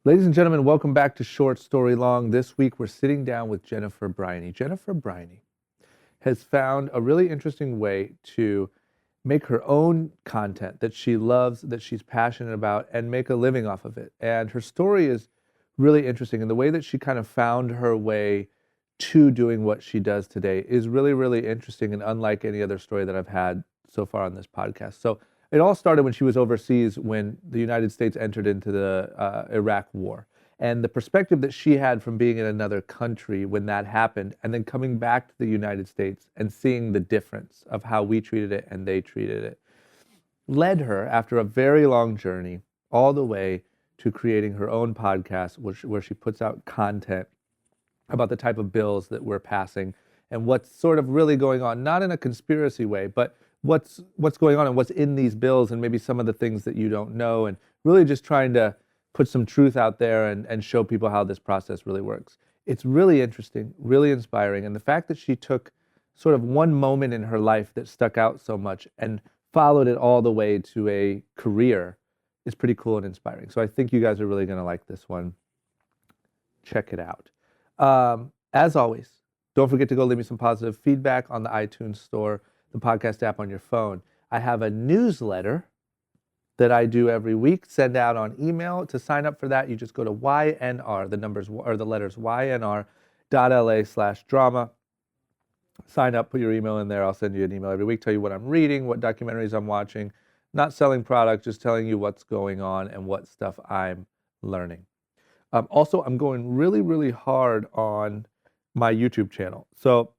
Ladies and gentlemen, welcome back to Short Story Long. This week we're sitting down with Jennifer Briney. Jennifer Briney has found a really interesting way to make her own content that she loves, that she's passionate about, and make a living off of it. And her story is really interesting. And the way that she kind of found her way to doing what she does today is really, really interesting and unlike any other story that I've had so far on this podcast. So it all started when she was overseas when the United States entered into the Iraq War. And the perspective that she had from being in another country when that happened, and then coming back to the United States and seeing the difference of how we treated it and they treated it, led her, after a very long journey, all the way to creating her own podcast, where she puts out content about the type of bills that we're passing and what's sort of really going on, not in a conspiracy way, but what's going on and what's in these bills and maybe some of the things that you don't know, and really just trying to put some truth out there and show people how this process really works. It's really interesting, really inspiring. And the fact that she took sort of one moment in her life that stuck out so much and followed it all the way to a career is pretty cool and inspiring. So I think you guys are really going to like this one. Check it out. As always, don't forget to go leave me some positive feedback on the iTunes store, the podcast app on your phone. I have a newsletter that I do every week, send out on email. To sign up for that, you just go to YNR, the numbers or the letters YNR.LA/drama. Sign up, put your email in there. I'll send you an email every week, tell you what I'm reading, what documentaries I'm watching. Not selling product, just telling you what's going on and what stuff I'm learning. Also, I'm going really, really hard on my YouTube channel. So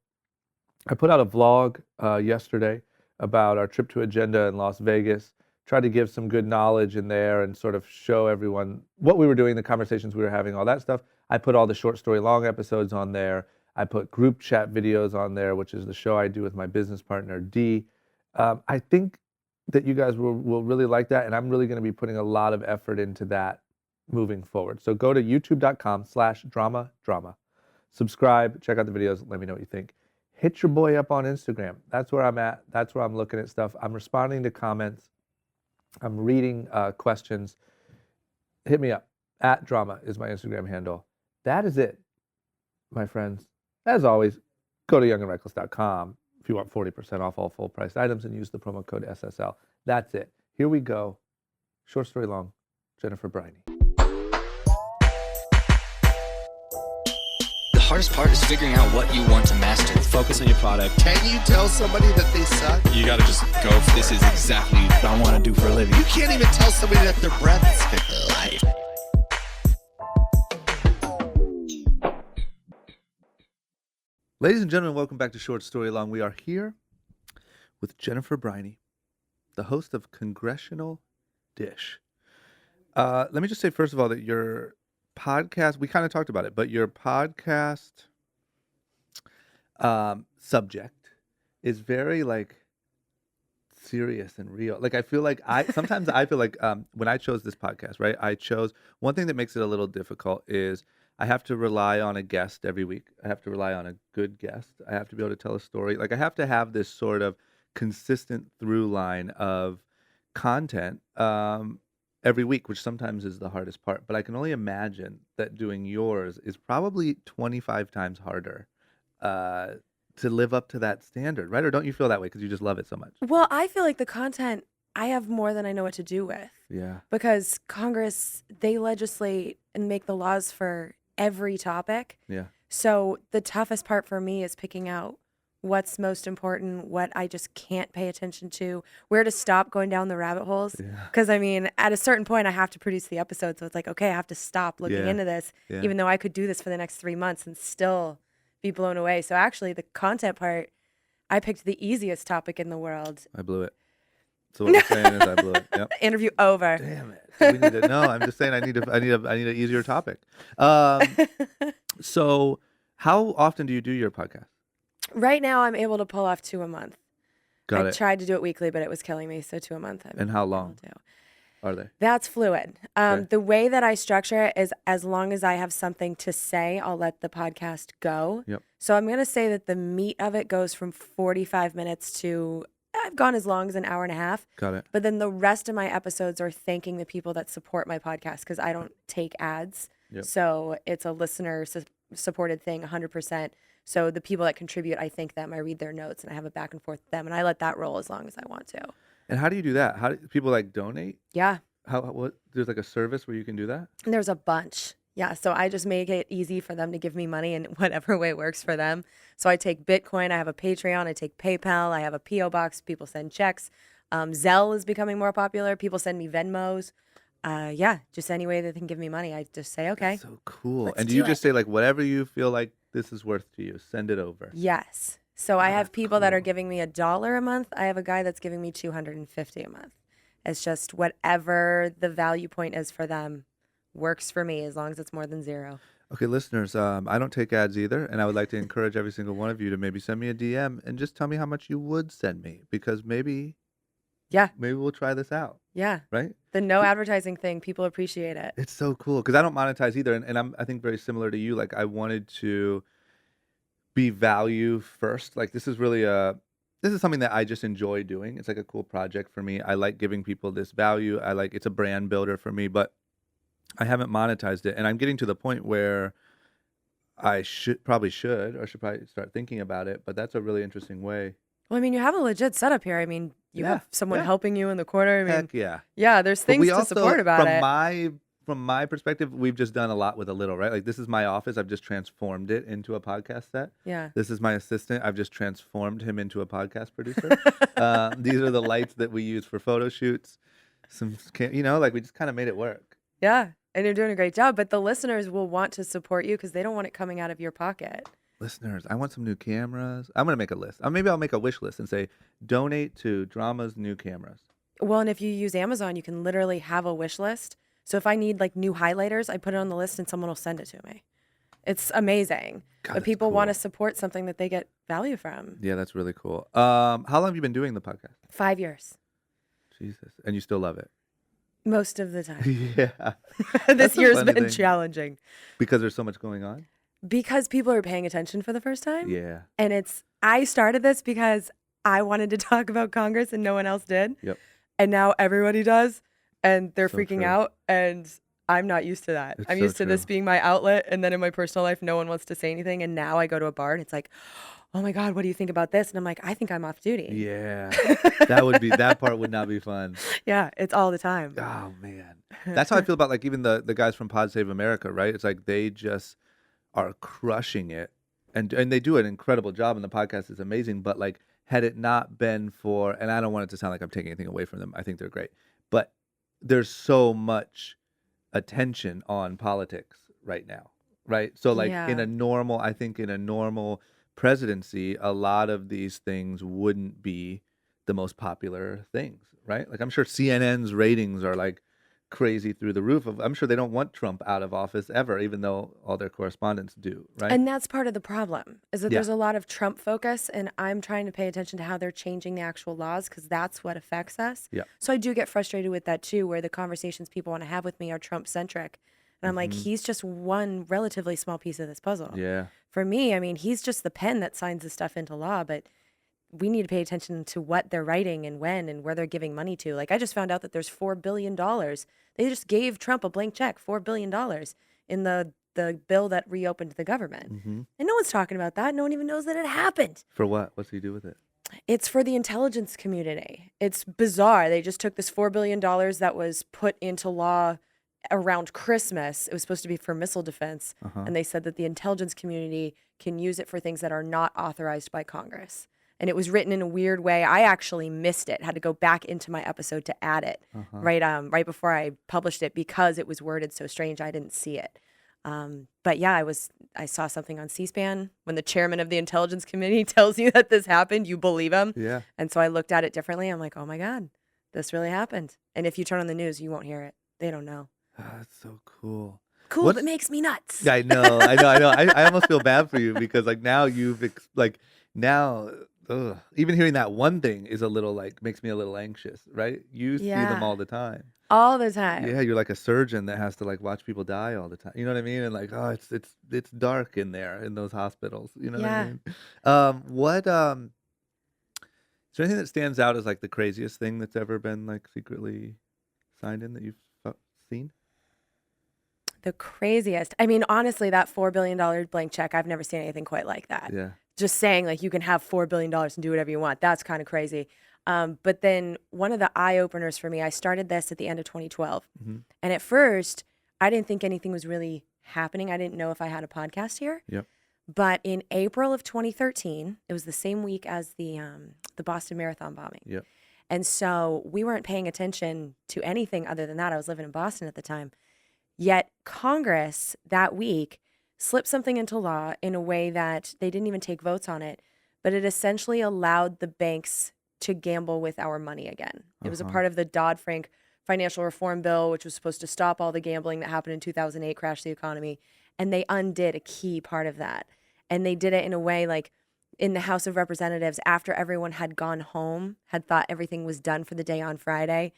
I put out a vlog yesterday about our trip to Agenda in Las Vegas. Tried to give some good knowledge in there and sort of show everyone what we were doing, the conversations we were having, all that stuff. I put all the Short Story Long episodes on there. I put group chat videos on there, which is the show I do with my business partner, Dee. I think that you guys will really like that, and I'm really going to be putting a lot of effort into that moving forward. So go to youtube.com/drama. Subscribe, check out the videos, let me know what you think. Hit your boy up on Instagram. That's where I'm at. That's where I'm looking at stuff. I'm responding to comments. I'm reading questions. Hit me up. @drama is my Instagram handle. That is it, my friends. As always, go to youngandreckless.com if you want 40% off all full-priced items and use the promo code SSL. That's it. Here we go. Short Story Long, Jennifer Briney. The hardest part is figuring out what you want to master. Focus on your product. Can you tell somebody that they suck? You gotta just go for This is exactly what I want to do for a living. You can't even tell somebody that their breath stinks. Life. Ladies and gentlemen, welcome back to Short Story Long. We are here with Jennifer Briney, the host of Congressional Dish. Let me just say, first of all, that your podcast, we kind of talked about it, but your podcast subject is very serious and real. I feel like sometimes I feel like when I chose this podcast, right, one thing that makes it a little difficult is I have to rely on a guest every week. I have to rely on a good guest. I have to be able to tell a story. I have to have this sort of consistent through line of content every week, which sometimes is the hardest part. But I can only imagine that doing yours is probably 25 times harder to live up to that standard, right? Or don't you feel that way because you just love it so much? Well, I feel like the content, I have more than I know what to do with. Yeah. Because Congress, they legislate and make the laws for every topic. Yeah. So the toughest part for me is picking out what's most important, what I just can't pay attention to, where to stop going down the rabbit holes. Yeah. Because, I mean, at a certain point, I have to produce the episode. So it's like, okay, I have to stop looking into this, even though I could do this for the next 3 months and still be blown away. So actually, the content part, I picked the easiest topic in the world. I blew it. So what you're saying is I blew it. Yep. Interview over. Damn it. We need to, no, I'm just saying I need an easier topic. So how often do you do your podcast? Right now, I'm able to pull off 2 a month. Got I it. tried to do it weekly, but it was killing me. So 2 a month. And how long able to. are they? That's fluid. Okay. The way that I structure it is as long as I have something to say, I'll let the podcast go. Yep. So I'm going to say that the meat of it goes from 45 minutes to I've gone as long as an hour and a half. Got it. But then the rest of my episodes are thanking the people that support my podcast because I don't take ads. Yep. So it's a listener supported thing 100%. So the people that contribute, I thank them. I read their notes and I have a back and forth with them. And I let that roll as long as I want to. And how do you do that? How do people like donate? Yeah. What? There's like a service where you can do that? And there's a bunch. Yeah. So I just make it easy for them to give me money in whatever way works for them. So I take Bitcoin. I have a Patreon. I take PayPal. I have a P.O. box. People send checks. Zelle is becoming more popular. People send me Venmos. Yeah, just any way that they can give me money. I just say, okay. That's so cool. let's And do do you just it. say like whatever you feel like this is worth to you, send it over? Yes. So I have people that are cool. giving me $1 a month. I have a guy that's giving me $250 a month. It's just whatever the value point is for them works for me as long as it's more than 0. Okay, listeners, I don't take ads either, and I would like to encourage every single one of you to maybe send me a DM and just tell me how much you would send me, because maybe Yeah. we'll try this out, Yeah. right? The no advertising thing, people appreciate it. It's so cool because I don't monetize either, and I think very similar to you. Like I wanted to be value first. Like this is something that I just enjoy doing. It's like a cool project for me. I like giving people this value. It's a brand builder for me, but I haven't monetized it, and I'm getting to the point where I should probably start thinking about it. But that's a really interesting way. Well, I mean, you have a legit setup here. I mean, you Yeah, have someone yeah. helping you in the corner. I mean, Heck yeah. yeah, there's But things we to also, support about it. from my perspective, we've just done a lot with a little, right? Like this is my office. I've just transformed it into a podcast set. Yeah. This is my assistant. I've just transformed him into a podcast producer. These are the lights that we use for photo shoots. Like we just kind of made it work. Yeah. And you're doing a great job. But the listeners will want to support you because they don't want it coming out of your pocket. Listeners, I want some new cameras. I'm going to make a list. Maybe I'll make a wish list and say, donate to Drama's new cameras. Well, and if you use Amazon, you can literally have a wish list. So if I need like new highlighters, I put it on the list and someone will send it to me. It's amazing. God, But that's people want to cool. support something that they get value from. Yeah, that's really cool. How long have you been doing the podcast? 5 years, Jesus. And you still love it? most of the time. Yeah. This That's a year's funny been thing. challenging Because there's so much going on? because people are paying attention for the first time. Yeah. And I started this because I wanted to talk about Congress and no one else did. Yep. And now everybody does. And they're So freaking true. out. And I'm not used to that. It's I'm so used to this true. being my outlet. And then in my personal life, no one wants to say anything. And now I go to a bar and it's like, oh my God, what do you think about this? And I'm like, I think I'm off duty. Yeah. That part would not be fun. Yeah, it's all the time. Oh man. That's how I feel about like even the guys from Pod Save America, right? It's like they just are crushing it. And they do an incredible job, and the podcast is amazing. But like had it not been for, and I don't want it to sound like I'm taking anything away from them. I think they're great. But there's so much attention on politics right now. Right. So like Yeah. in a normal presidency, a lot of these things wouldn't be the most popular things, right? Like I'm sure CNN's ratings are like crazy through the roof. I'm sure they don't want Trump out of office ever, even though all their correspondents do, right? And that's part of the problem is that Yeah. there's a lot of Trump focus, and I'm trying to pay attention to how they're changing the actual laws because that's what affects us. Yeah. So I do get frustrated with that too, where the conversations people want to have with me are Trump centric. And I'm like, he's just one relatively small piece of this puzzle. Yeah. For me, I mean, he's just the pen that signs the stuff into law, but we need to pay attention to what they're writing and when and where they're giving money to. Like I just found out that there's $4 billion. They just gave Trump a blank check, $4 billion in the bill that reopened the government. hmm And no one's talking about that. No one even knows that it happened. For what? What's he do with it? It's for the intelligence community. It's bizarre. They just took this $4 billion that was put into law around Christmas. It was supposed to be for missile defense. Uh-huh. And they said that the intelligence community can use it for things that are not authorized by Congress. And it was written in a weird way. I actually missed it. Had to go back into my episode to add it Uh-huh. right before I published it because it was worded so strange. I didn't see it. But yeah, I saw something on C-SPAN when the chairman of the intelligence committee tells you that this happened, you believe him. Yeah. And so I looked at it differently. I'm like, oh my God, this really happened. And if you turn on the news, you won't hear it. They don't know. That's so cool. Cool, What's- but makes me nuts. Yeah, I know. I almost feel bad for you because like now even hearing that one thing is a little like makes me a little anxious, right? You see them Yeah. all the time. All the time. Yeah, you're like a surgeon that has to like watch people die all the time. You know what I mean? And like, oh, it's dark in there in those hospitals. You know what I Yeah. mean? Is there anything that stands out as like the craziest thing that's ever been like secretly signed in that you've seen? The craziest. I mean, honestly, that $4 billion blank check, I've never seen anything quite like that. Yeah. Just saying, like, you can have $4 billion and do whatever you want. That's kind of crazy. But then one of the eye openers for me, I started this at the end of 2012. Mm-hmm. And at first, I didn't think anything was really happening. I didn't know if I had a podcast here. Yep. But in April of 2013, it was the same week as the Boston Marathon bombing. Yep. And so we weren't paying attention to anything other than that. I was living in Boston at the time. Yet Congress that week slipped something into law in a way that they didn't even take votes on it, but it essentially allowed the banks to gamble with our money again. It was a part of the Dodd-Frank financial reform bill, which was supposed to stop all the gambling that happened in 2008, crash the economy. And they undid a key part of that. And they did it in a way like in the House of Representatives, after everyone had gone home, had thought everything was done for the day on Friday,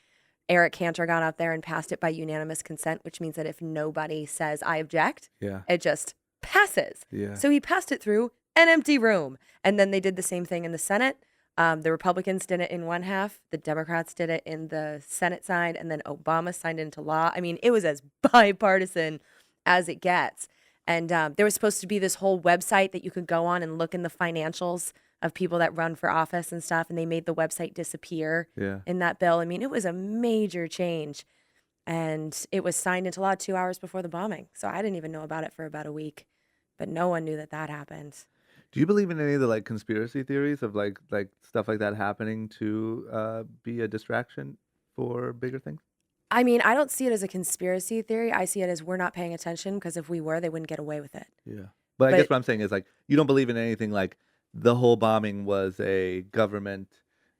Eric Cantor got up there and passed it by unanimous consent, which means that if nobody says, I object, it just passes. Yeah. So he passed it through an empty room. And then they did the same thing in the Senate. The Republicans did it in one half. The Democrats did it in the Senate side. And then Obama signed it into law. I mean, it was as bipartisan as it gets. And there was supposed to be this whole website that you could go on and look in the financials of people that run for office and stuff. And they made the website disappear in that bill. I mean, it was a major change. And it was signed into law 2 hours before the bombing. So I didn't even know about it for about a week. But no one knew that that happened. Do you believe in any of the like conspiracy theories of like stuff like that happening to be a distraction for bigger things? I mean, I don't see it as a conspiracy theory. I see it as we're not paying attention because if we were, they wouldn't get away with it. Yeah. But I guess what I'm saying is like you don't believe in anything like the whole bombing was a government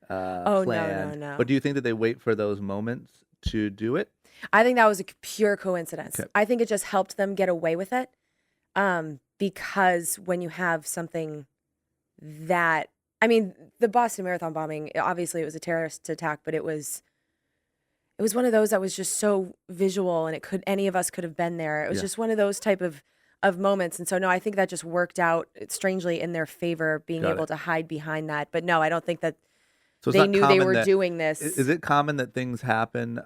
plan. No. But do you think that they wait for those moments to do it? I think that was a pure coincidence. Okay. I think it just helped them get away with it. Because when you have something that, I mean, the Boston Marathon bombing, obviously it was a terrorist attack, but it was one of those that was just so visual and any of us could have been there. It was just one of those type of moments. And so, no, I think that just worked out strangely in their favor, being able to hide behind that. But no, I don't think that they knew they were doing this. Is it common that things happen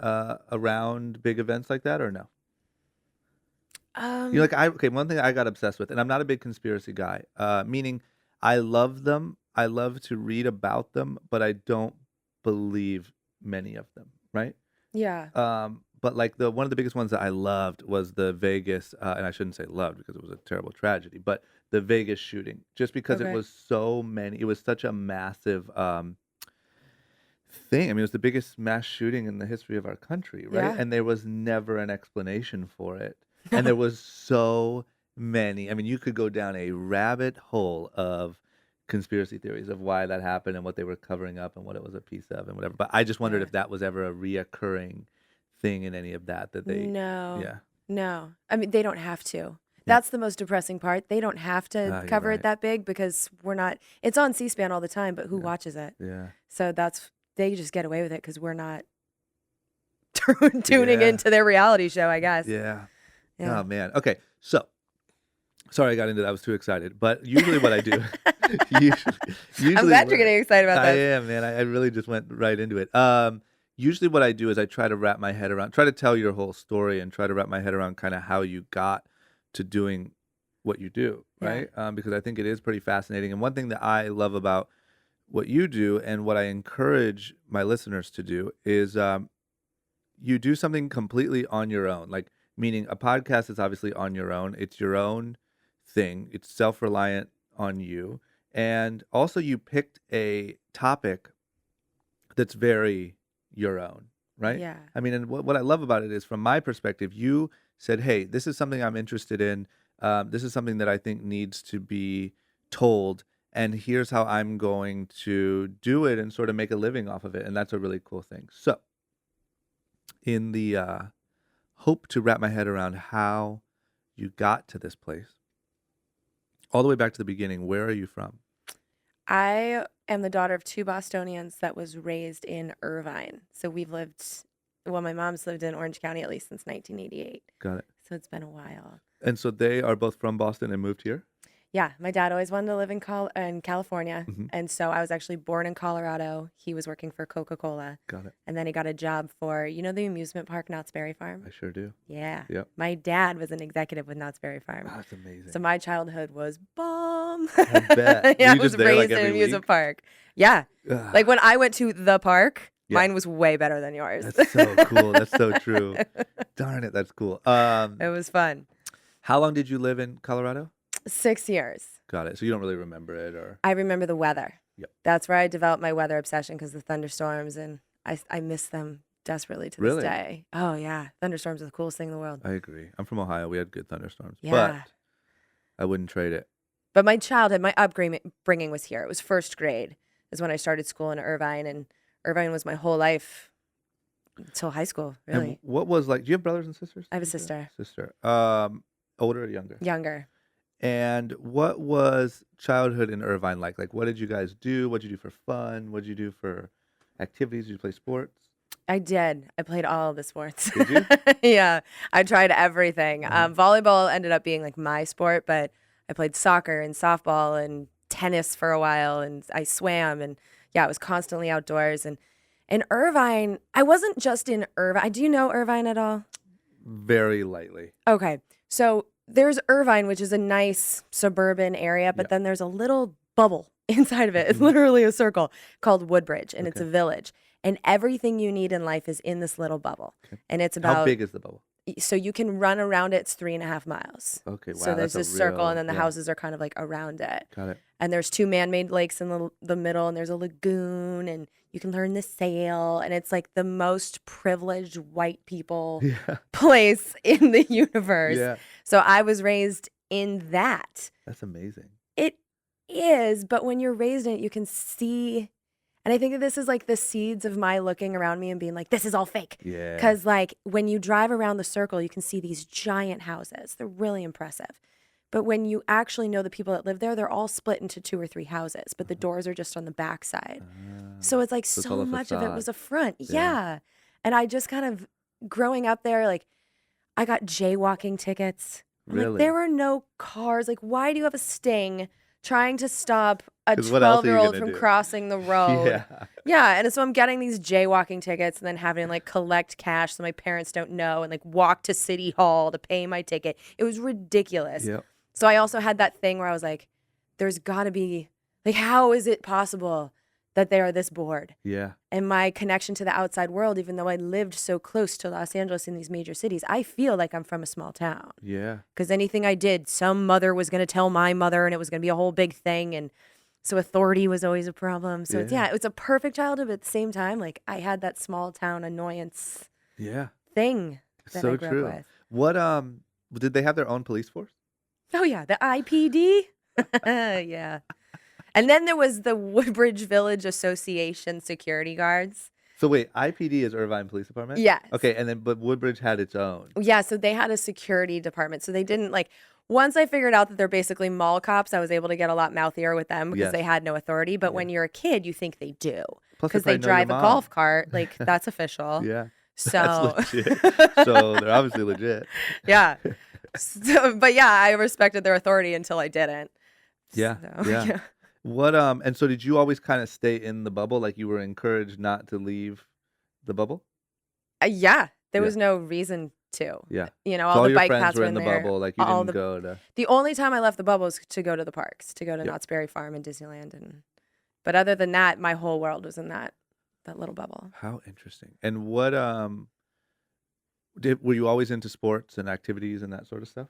around big events like that or no? You're like, one thing I got obsessed with, and I'm not a big conspiracy guy, meaning I love them. I love to read about them, but I don't believe many of them, right? Yeah. But like one of the biggest ones that I loved was the Vegas, and I shouldn't say loved because it was a terrible tragedy, but the Vegas shooting, just because it was it was such a massive thing. I mean, it was the biggest mass shooting in the history of our country, right? Yeah. And there was never an explanation for it. And there was so many. I mean, you could go down a rabbit hole of conspiracy theories of why that happened and what they were covering up and what it was a piece of and whatever. But I just wondered if that was ever a reoccurring thing in any of that they. No. Yeah. No. I mean, they don't have to. That's the most depressing part. They don't have to cover it that big because we're not. It's on C-SPAN all the time, but who watches it? Yeah. So they just get away with it because we're not tuning into their reality show, I guess. Yeah. Yeah. Oh man. Okay. So sorry I got into that. I was too excited. But usually what I do usually I'm glad you're getting excited about I this. am, man. I really just went right into it. Usually what I do is I try to wrap my head around, try to tell your whole story and try to wrap my head around kind of how you got to doing what you do, right? Because I think it is pretty fascinating. And one thing that I love about what you do and what I encourage my listeners to do is you do something completely on your own. Like, meaning a podcast is obviously on your own. It's your own thing. It's self-reliant on you. And also you picked a topic that's very your own, right? Yeah. I mean, and what I love about it is from my perspective, you said, hey, this is something I'm interested in. This is something that I think needs to be told. And here's how I'm going to do it and sort of make a living off of it. And that's a really cool thing. So in the hope to wrap my head around how you got to this place, all the way back to the beginning, where are you from? I am the daughter of two Bostonians that was raised in Irvine. So my mom's lived in Orange County at least since 1988. Got it. So it's been a while. And so they are both from Boston and moved here? Yeah, my dad always wanted to live in California, Mhm. and so I was actually born in Colorado. He was working for Coca-Cola, Got it. and then he got a job for, the amusement park Knott's Berry Farm? I sure do. Yeah. Yep. My dad was an executive with Knott's Berry Farm. Wow, that's amazing. So my childhood was bomb. I bet. Were Yeah, you I was just there, like, raised in an every amusement week? park. Yeah. Ugh, Like when I went to the park, Yeah. mine was way better than yours. that's so cool. That's so true. Darn it, that's cool. It was fun. How long did you live in Colorado? 6 years. Got it. So you don't really remember it, or I remember the weather. Yep. That's where I developed my weather obsession because the thunderstorms, and I miss them desperately to Really? this day. Oh, yeah. Thunderstorms are the coolest thing in the world. I agree. I'm from Ohio. We had good thunderstorms, Yeah. but I wouldn't trade it. But my childhood, my upbringing was here. It was first grade is when I started school in Irvine, and Irvine was my whole life until high school, really. And what was like? Do you have brothers and sisters? I have a Did you say? sister. Sister. Older or younger? Younger. And what was childhood in Irvine like? Like, what did you guys do? What did you do for fun? What did you do for activities? Did you play sports? I did. I played all of the sports. Did you? Yeah. I tried everything. Mhm. Volleyball ended up being like my sport, but I played soccer and softball and tennis for a while, and I swam, and yeah, I was constantly outdoors. And in Irvine, I wasn't just in Irvine. Do you know Irvine at all? Very lightly. Okay. So there's Irvine, which is a nice suburban area, but Yeah. then there's a little bubble inside of it. It's Mhm. literally a circle called Woodbridge, and it's a Okay. village. And everything you need in life is in this little bubble. Okay. And it's How about, big is the bubble? so you can run around it. It's 3.5 miles. Okay, wow. So there's that's a this circle, real- and then the yeah, houses are kind of like around it. Got it. And there's 2 man-made lakes in the middle, and there's a lagoon, and you can learn to sail. And it's like the most privileged white people Yeah. place in the universe. Yeah. So I was raised in that. That's amazing. It is, but when you're raised in it, you can see. And I think that this is like the seeds of my looking around me and being like, this is all fake. Yeah. Because, like, when you drive around the circle, you can see these giant houses. They're really impressive. But when you actually know the people that live there, they're all split into 2 or 3 houses, but the doors are just on the back side. So it's like So it's all so a much of it was facade. a front. Yeah. Yeah. And I just kind of, growing up there, like, I got jaywalking tickets. I'm like, Really? there were no cars. Like, why do you have a sting trying to stop a 'Cause what else are you 12-year-old gonna from do? crossing the road? Yeah. Yeah, and so I'm getting these jaywalking tickets and then having to like collect cash so my parents don't know, and like walk to City Hall to pay my ticket. It was ridiculous. Yep. So I also had that thing where I was like, there's got to be, like, how is it possible that they are this bored? Yeah. And my connection to the outside world, even though I lived so close to Los Angeles in these major cities, I feel like I'm from a small town. Yeah. Because anything I did, some mother was going to tell my mother, and it was going to be a whole big thing. And so authority was always a problem. So Yeah. it's a perfect childhood, but at the same time, like, I had that small town annoyance Yeah. thing that So I grew true. up with. What did they have their own police force? Oh yeah, the IPD. Yeah. And then there was the Woodbridge Village Association security guards. So wait, IPD is Irvine Police Department? Yes. Okay, and then but Woodbridge had its own. Yeah, so they had a security department. So they didn't like, once I figured out that they're basically mall cops, I was able to get a lot mouthier with them because Yes. they had no authority. But Yeah. when you're a kid, you think they do Plus because probably they know your drive a mom. golf cart. Like, that's official. Yeah. So That's legit. So they're obviously legit. yeah. So, but yeah, I respected their authority until I didn't. Yeah. So, Yeah. What and so did you always kind of stay in the bubble? Like you were encouraged not to leave the bubble? Yeah, there Yeah. was no reason to. Yeah. You know, So all the your bike friends paths were were in the there. bubble, like you all didn't the- go to The only time I left the bubble was to go to the parks, to go to Yep. Knott's Berry Farm and Disneyland, but other than that, my whole world was in that little bubble. How interesting. And what were you always into sports and activities and that sort of stuff?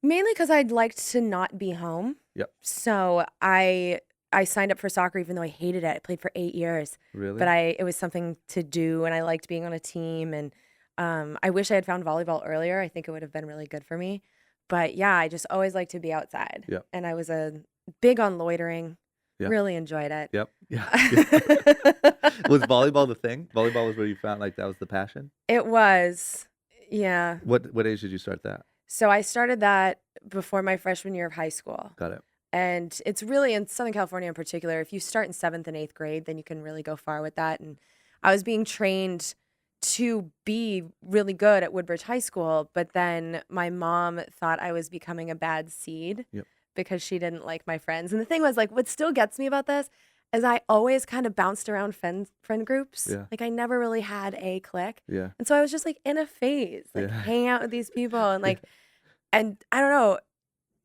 Mainly because I'd liked to not be home. Yep. So I signed up for soccer even though I hated it. I played for 8 years, Really? but it was something to do, and I liked being on a team. And I wish I had found volleyball earlier. I think it would have been really good for me. But yeah, I just always liked to be outside. Yep. And I was big on loitering. Yeah. Really enjoyed it. Yep. Yeah. Was volleyball the thing? Volleyball was where you found like that was the passion? It was, yeah. What age did you start that? So I started that before my freshman year of high school. Got it. And it's really, in Southern California in particular, if you start in 7th and 8th grade, then you can really go far with that. And I was being trained to be really good at Woodbridge High School, but then my mom thought I was becoming a bad seed Yep. because she didn't like my friends. And the thing was, like, what still gets me about this is I always kind of bounced around friend groups. Yeah. Like, I never really had a clique. Yeah. And so I was just like in a phase, like Yeah. hanging out with these people and like, and I don't know.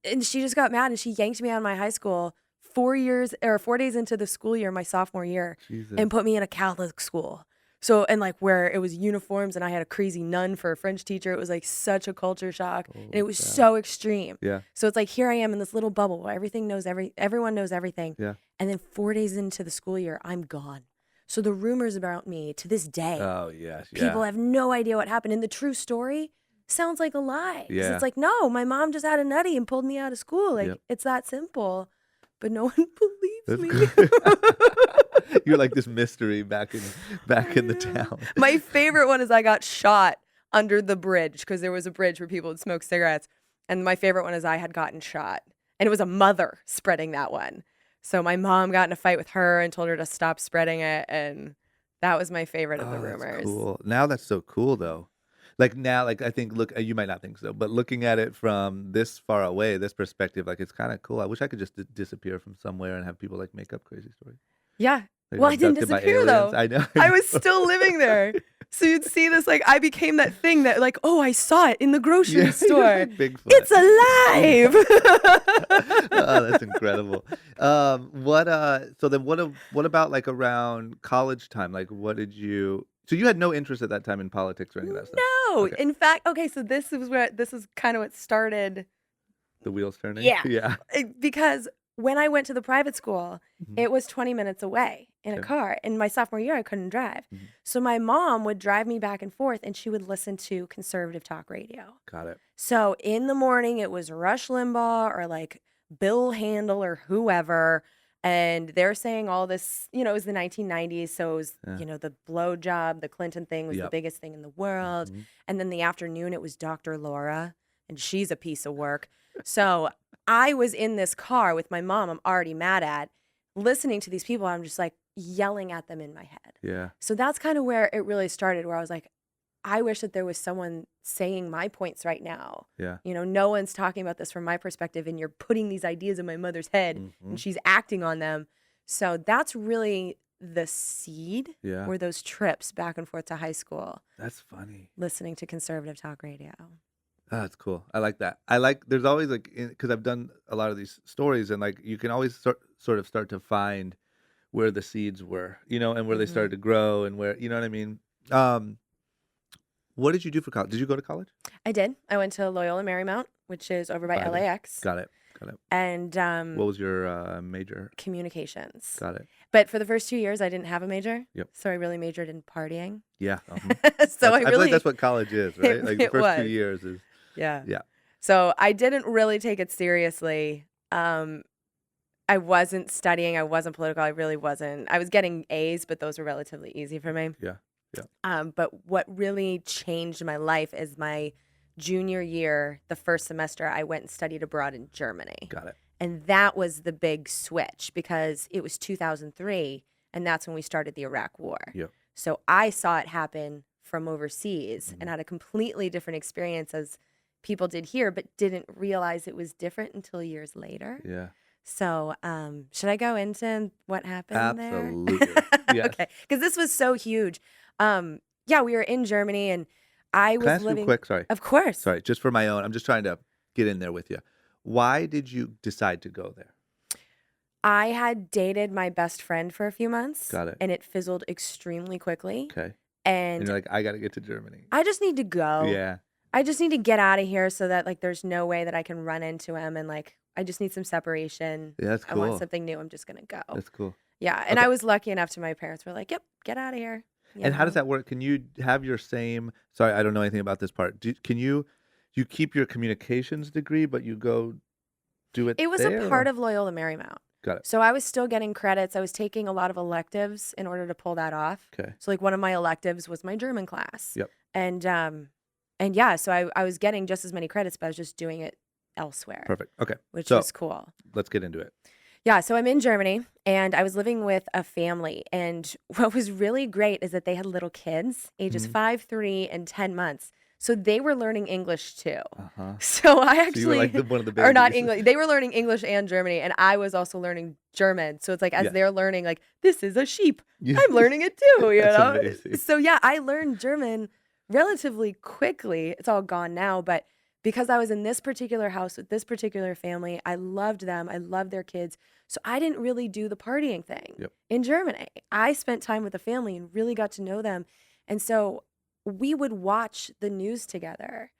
And she just got mad and she yanked me out of my high school 4 days into the school year, my sophomore year, Jesus. and put me in a Catholic school. So, and like where it was uniforms and I had a crazy nun for a French teacher. It was like such a culture shock and it was so extreme. Yeah. So it's like, here I am in this little bubble where everyone knows everything. Yeah. And then 4 days into the school year, I'm gone. So the rumors about me to this day, Oh, yes. Yeah. people have no idea what happened. And the true story sounds like a lie. 'Cause Yeah. it's like, no, my mom just had a nutty and pulled me out of school. Like, Yep. it's that simple. But no one believes me. You're like this mystery back in the town. My favorite one is I got shot under the bridge because there was a bridge where people would smoke cigarettes. And my favorite one is I had gotten shot. And it was a mother spreading that one. So my mom got in a fight with her and told her to stop spreading it. And that was my favorite of the That's rumors. cool. Now that's so cool though. Like now, like I think, look, you might not think so, but looking at it from this far away, this perspective, like it's kind of cool. I wish I could just disappear from somewhere and have people like make up crazy stories. Yeah. Like, Well, I didn't abducted by disappear though. aliens. I know. I was still living there. So you'd see this, like, I became that thing that, like, oh, I saw it in the grocery store. Bigfoot. It's alive. Oh, that's incredible. So then what about like around college time? Like so you had no interest at that time in politics or any of that stuff? No. Okay. In fact, okay, so this is kind of what started. The wheels turning? Yeah. Yeah. Because when I went to the private school, Mhm. it was 20 minutes away in a Okay. car. In my sophomore year, I couldn't drive. Mhm. So my mom would drive me back and forth and she would listen to conservative talk radio. Got it. So in the morning, it was Rush Limbaugh or like Bill Handel or whoever. And they're saying all this, it was the 1990s. So it was, Yeah. the blowjob, the Clinton thing was the Yep. biggest thing in the world. Mhm. And then the afternoon, it was Dr. Laura, and she's a piece of work. So I was in this car with my mom, I'm already mad at, listening to these people. I'm just like yelling at them in my head. Yeah. So that's kind of where it really started, where I was like, I wish that there was someone saying my points right now. Yeah. No one's talking about this from my perspective, and you're putting these ideas in my mother's head Mhm. and she's acting on them. So that's really the seed, Yeah. were those trips back and forth to high school, That's funny. listening to conservative talk radio. Oh, that's cool. I like that. There's always like, because I've done a lot of these stories and like you can always sort of start to find where the seeds were, and where they started to grow and where, you know what I mean? What did you do for college? Did you go to college? I did. I went to Loyola Marymount, which is over by Got it. LAX. Got it. And What was your major? communications. Got it. But for the first 2 years, I didn't have a major. Yep. So I really majored in partying. Yeah. So I feel really, like that's what college is, right? Like the it first 2 was. years is. yeah. Yeah. So I didn't really take it seriously. I wasn't studying. I wasn't political. I really wasn't. I was getting A's, but those were relatively easy for me. Yeah. But what really changed my life is my junior year, the first semester, I went and studied abroad in Germany. Got it. And that was the big switch because it was 2003, and that's when we started the Iraq War. Yep. So I saw it happen from overseas and had a completely different experience as people did here, but didn't realize it was different until years later. Yeah. So should I go into what happened there? Absolutely. Yes. Okay, because this was so huge. Yeah, we were in Germany, and I was Can I ask you living. quick? Sorry. Of course. Sorry. Just for my own. I'm just trying to get in there with you. Why did you decide to go there? I had dated my best friend for a few months. Got it. And it fizzled extremely quickly. Okay. And And you're like, I got to get to Germany. I just need to go. Yeah. I just need to get out of here so that like there's no way that I can run into him, and like I just need some separation. Yeah, that's I want cool. something new. I'm just gonna go. That's cool. Yeah, and Okay. I was lucky enough to my parents were like, "Yep, get out of here." And how does that work? Can you have your same? Sorry, I don't know anything about this part. Can you keep your communications degree, but you go do it? It was there, a part or- of Loyola Marymount. Got it. So I was still getting credits. I was taking a lot of electives in order to pull that off. Okay. So like one of my electives was my German class. Yep. And yeah, so I was getting just as many credits, but I was just doing it elsewhere, Perfect. Okay. which So was cool. let's get into it. Yeah, so I'm in Germany and I was living with a family. And what was really great is that they had little kids, ages Mhm. 5, 3, and 10 months. So they were learning English too. Uh-huh. So I So you were actually, like one of the or not babies. English, they were learning English and Germany, and I was also learning German. So it's like, as Yeah. they're learning, like, this is a sheep. Yeah. I'm learning it too, you That's know? amazing. So yeah, I learned German relatively quickly. It's all gone now, but because I was in this particular house with this particular family, I loved them. I loved their kids. So I didn't really do the partying thing Yep. in Germany. I spent time with the family and really got to know them. And so we would watch the news together.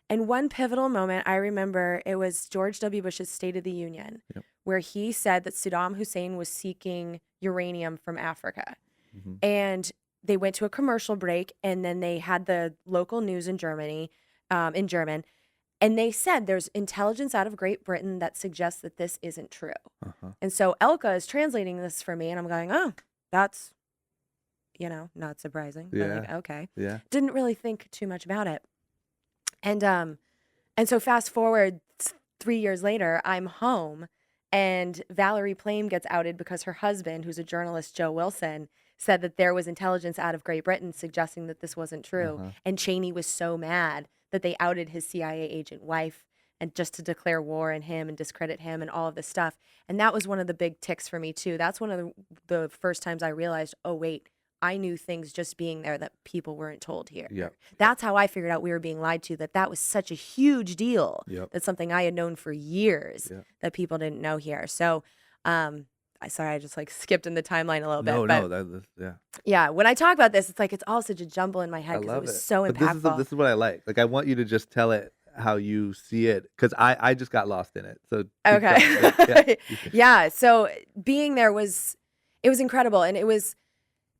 And one pivotal moment, I remember, it was George W. Bush's State of the Union, Yep. where he said that Saddam Hussein was seeking uranium from Africa. Mhm. And they went to a commercial break, and then they had the local news in Germany, in German. And they said there's intelligence out of Great Britain that suggests that this isn't true. Uh-huh. And so Elka is translating this for me, and I'm going, oh, that's, not surprising. But like, Yeah. okay. Yeah. Didn't really think too much about it. And so fast forward 3 years later, I'm home, and Valerie Plame gets outed because her husband, who's a journalist, Joe Wilson, said that there was intelligence out of Great Britain suggesting that this wasn't true. Uh-huh. And Cheney was so mad that they outed his CIA agent wife, and just to declare war on him and discredit him and all of this stuff. And that was one of the big ticks for me too. That's one of the first times I realized, oh wait, I knew things just being there that people weren't told here. Yep. That's how I figured out we were being lied to, that was such a huge deal. Yep. That's something I had known for years Yep. that people didn't know here. So, sorry, I just like skipped in the timeline a little bit. No, But yeah. yeah, when I talk about this, it's like it's all such a jumble in my I head because it love was it. so But impactful. this is what I like. Like I want you to just tell it how you see it, because I just got lost in it. So keep going. Yeah, Okay. you can- Yeah. So being there was incredible. And it was,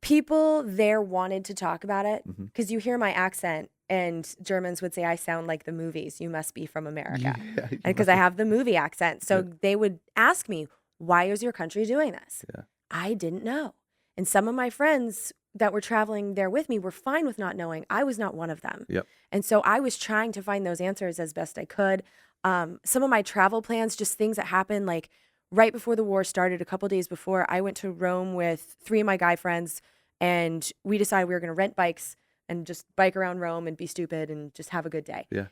people there wanted to talk about it Mhm. because you hear my accent, and Germans would say I sound like the movies. You must be from America. Yeah, you Because must I have the movie accent. So Yeah. they would ask me, why is your country doing this? Yeah. I didn't know. And some of my friends that were traveling there with me were fine with not knowing. I was not one of them. Yep. And so I was trying to find those answers as best I could. Some of my travel plans, just things that happened, like right before the war started, a couple days before, I went to Rome with 3 of my guy friends, and we decided we were going to rent bikes and just bike around Rome and be stupid and just have a good day. Yeah.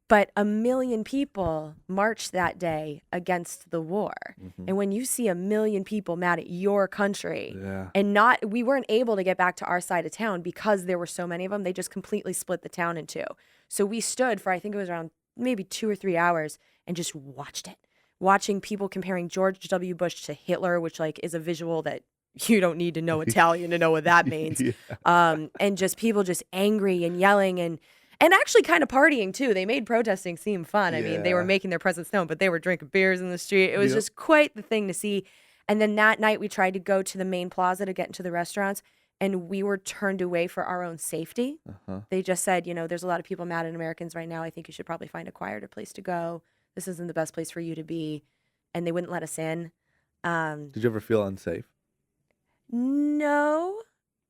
But 1 million people marched that day against the war. Mhm. And when you see 1 million people mad at your country, Yeah. and we weren't able to get back to our side of town because there were so many of them, they just completely split the town in two. So we stood for, I think it was around maybe 2 or 3 hours, and just watched it. Watching people comparing George W. Bush to Hitler, which like is a visual that you don't need to know Italian to know what that means. Yeah. And just people just angry and yelling and actually kind of partying too. They made protesting seem fun. I mean, they were Yeah. making their presence known, but they were drinking beers in the street. It was Yep. just quite the thing to see. And then that night we tried to go to the main plaza to get into the restaurants, and we were turned away for our own safety. Uh-huh. They just said, there's a lot of people mad at Americans right now. I think you should probably find a quieter place to go. This isn't the best place for you to be. And they wouldn't let us in. Did you ever feel unsafe? No,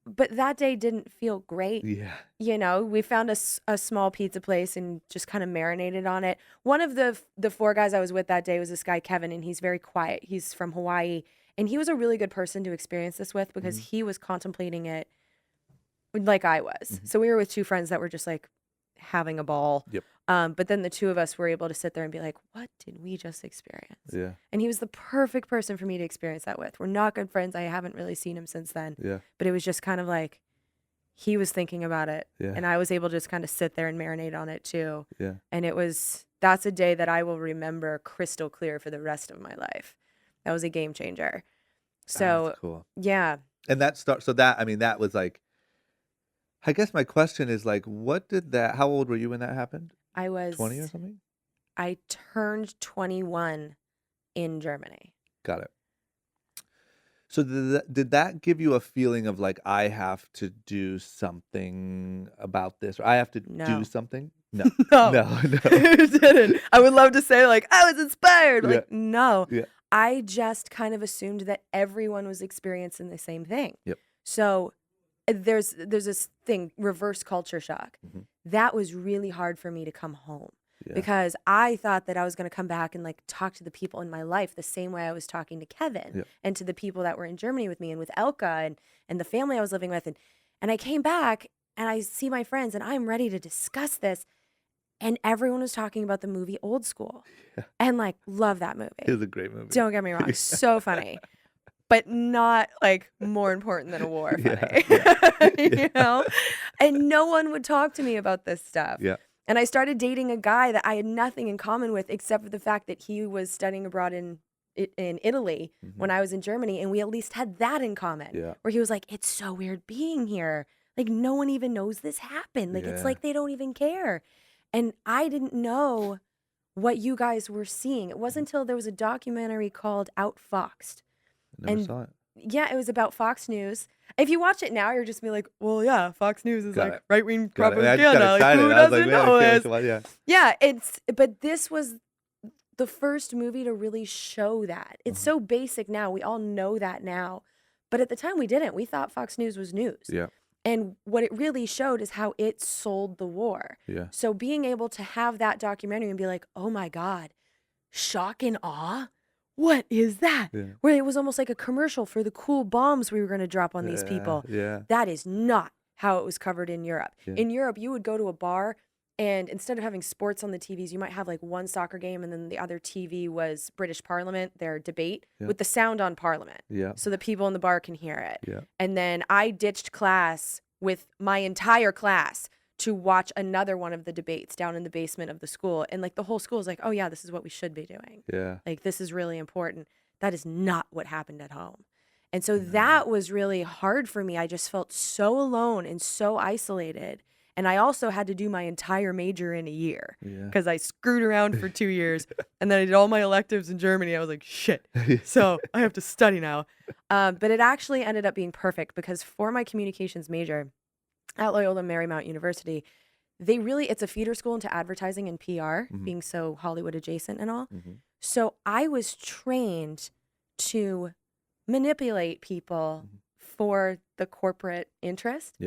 but that day didn't feel great. Yeah. We found a small pizza place and just kind of marinated on it. One of the 4 guys I was with that day was this guy, Kevin, and he's very quiet. He's from Hawaii, and he was a really good person to experience this with because he was contemplating it like I was. So we were with 2 friends that were just like having a ball. Yep. But then the 2 of us were able to sit there and be like, what did we just experience? Yeah. And he was the perfect person for me to experience that with. We're not good friends. I haven't really seen him since then. Yeah. But it was just kind of like he was thinking about it. Yeah. And I was able to just kind of sit there and marinate on it too. Yeah. And that's a day that I will remember crystal clear for the rest of my life. That was a game changer. So, That's cool. yeah. And that was like, I guess my question is like, how old were you when that happened? I was 20 or something? I turned 21 in Germany. Got it. So did that give you a feeling of like, I have to do something about this, or I have to No. do something? No. No. No. It didn't. I would love to say like I was inspired. Yeah. Like no. Yeah. I just kind of assumed that everyone was experiencing the same thing. Yep. So there's this thing, reverse culture shock. Mhm. That was really hard for me to come home Yeah. because I thought that I was going to come back and like talk to the people in my life the same way I was talking to Kevin Yep. and to the people that were in Germany with me and with Elka and the family I was living with. And I came back and I see my friends and I'm ready to discuss this. And everyone was talking about the movie Old School. And like, love that movie. It was a great movie. Don't get me wrong. So funny. But not like more important than a war funny. You know? And no one would talk to me about this stuff. Yeah. And I started dating a guy that I had nothing in common with except for the fact that he was studying abroad in Italy when I was in Germany, and we at least had that in common. Yeah. Where he was like, it's so weird being here. Like no one even knows this happened. Like it's like they don't even care. And I didn't know what you guys were seeing. It wasn't until there was a documentary called Outfoxed. Never saw it. Yeah, it was about Fox News. If you watch it now, you're just be like, well, yeah, Fox News is Got like it. right-wing Got it. I just propaganda. got Like, excited. who I was doesn't like, know man, this? yeah. Yeah, but this was the first movie to really show that. It's so basic now. We all know that now. But at the time we didn't. We thought Fox News was news. Yeah. And what it really showed is how it sold the war. Yeah. So being able to have that documentary and be like, oh my God, shock and awe? What is that? Yeah. Where it was almost like a commercial for the cool bombs we were going to drop on these people. Yeah. That is not how it was covered in Europe. Yeah. In Europe, you would go to a bar and instead of having sports on the TVs, you might have like one soccer game and then the other TV was British Parliament, their debate with the sound on Parliament. Yeah. So the people in the bar can hear it. Yeah. And then I ditched class with my entire class to watch another one of the debates down in the basement of the school. And like the whole school is like, oh yeah, this is what we should be doing. Yeah. Like this is really important. That is not what happened at home. And so that was really hard for me. I just felt so alone and so isolated. And I also had to do my entire major in a year because I screwed around for 2 years and then I did all my electives in Germany. I was like, shit. So I have to study now. But it actually ended up being perfect because for my communications major at Loyola Marymount University, it's a feeder school into advertising and PR, being so Hollywood adjacent and all. So I was trained to manipulate people for the corporate interest,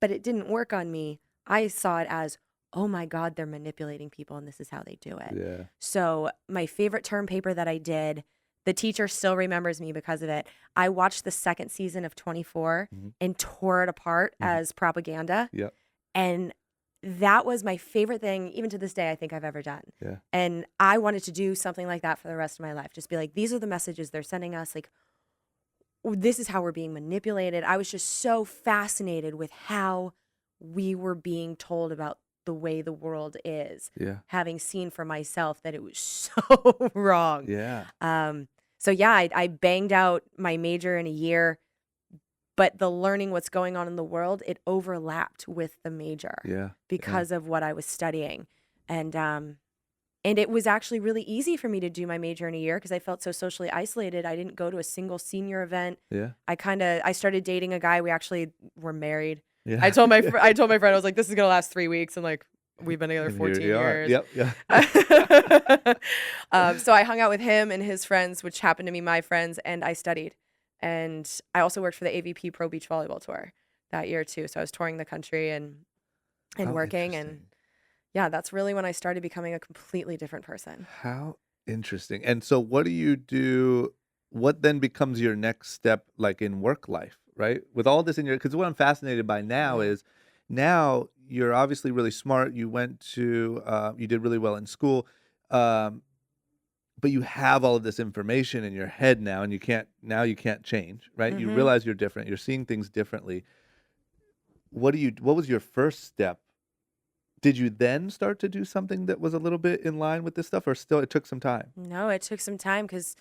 but it didn't work on me. I saw it as, oh my God, they're manipulating people and this is how they do it. Yeah. So my favorite term paper that I did, the teacher still remembers me because of it. I watched the second season of 24 and tore it apart as propaganda. Yeah. And that was my favorite thing, even to this day, I think I've ever done. Yeah. And I wanted to do something like that for the rest of my life. Just be like, these are the messages they're sending us. Like, this is how we're being manipulated. I was just so fascinated with how we were being told about the way the world is. Yeah. Having seen for myself that it was so wrong. Yeah. So yeah, I banged out my major in a year, but the learning what's going on in the world, it overlapped with the major. Yeah. Because of what I was studying. And it was actually really easy for me to do my major in a year because I felt so socially isolated. I didn't go to a single senior event. Yeah. I started dating a guy. We actually were married. Yeah. I told my friend, I was like, this is going to last 3 weeks. And like, we've been together And 14 here you are. years. Yep. Yeah. So I hung out with him and his friends, which happened to be my friends, and I studied. And I also worked for the AVP Pro Beach Volleyball Tour that year too. So I was touring the country and working. And yeah, that's really when I started becoming a completely different person. How interesting. And so what do you do? What then becomes your next step, like in work life, right? With all this in your, because what I'm fascinated by now is now you're obviously really smart. You went to, you did really well in school. But you have all of this information in your head now, and you can't change, right? You realize you're different. You're seeing things differently. What was your first step? Did you then start to do something that was a little bit in line with this stuff, or still it took some time? No, it took some time because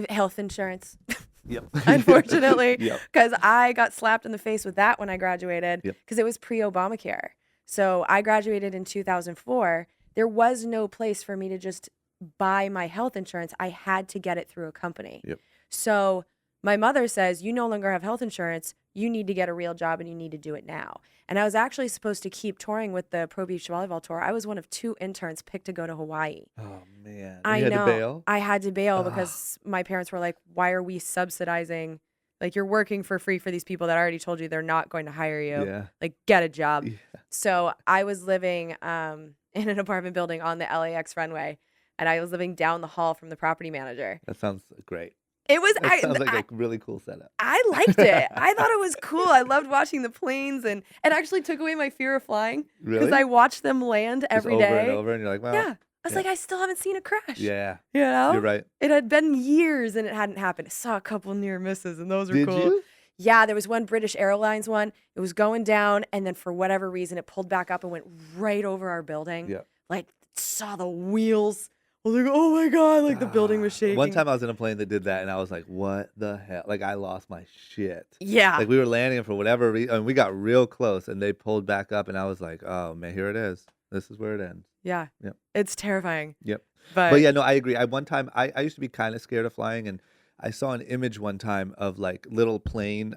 health insurance. Yep. Unfortunately, Yep. because I got slapped in the face with that when I graduated because it was pre-Obamacare. So I graduated in 2004. There was no place for me to just buy my health insurance. I had to get it through a company. Yep. So my mother says, you no longer have health insurance. You need to get a real job and you need to do it now. And I was actually supposed to keep touring with the Pro Beach Volleyball Tour. I was one of 2 interns picked to go to Hawaii. Oh, man. I You had know. to bail? I had to bail because my parents were like, why are we subsidizing? Like, you're working for free for these people that already told you they're not going to hire you. Yeah. Like, get a job. Yeah. So I was living in an apartment building on the LAX runway, and I was living down the hall from the property manager. That sounds great. It was. That sounds like a really cool setup. I liked it. I thought it was cool. I loved watching the planes, and it actually took away my fear of flying because Really? I watched them land Just every over day. and over, and you're like, well, Yeah. I was yeah. like, I still haven't seen a crash. yeah, You know? you're right. It had been years and it hadn't happened. I saw a couple near misses, and those were Did cool. you? Yeah, there was one British Airlines one. It was going down, and then for whatever reason, it pulled back up and went right over our building. Yeah. Like, saw the wheels. I was like, oh my God, like the building was shaking. One time I was in a plane that did that, and I was like, what the hell? Like, I lost my shit. Yeah. Like, we were landing for whatever reason, and we got real close, and they pulled back up, and I was like, oh, man, here it is. This is where it ends. Yeah. Yep. It's terrifying. Yep. But But yeah, no, I agree. One time, I used to be kind of scared of flying, and I saw an image one time of like little plane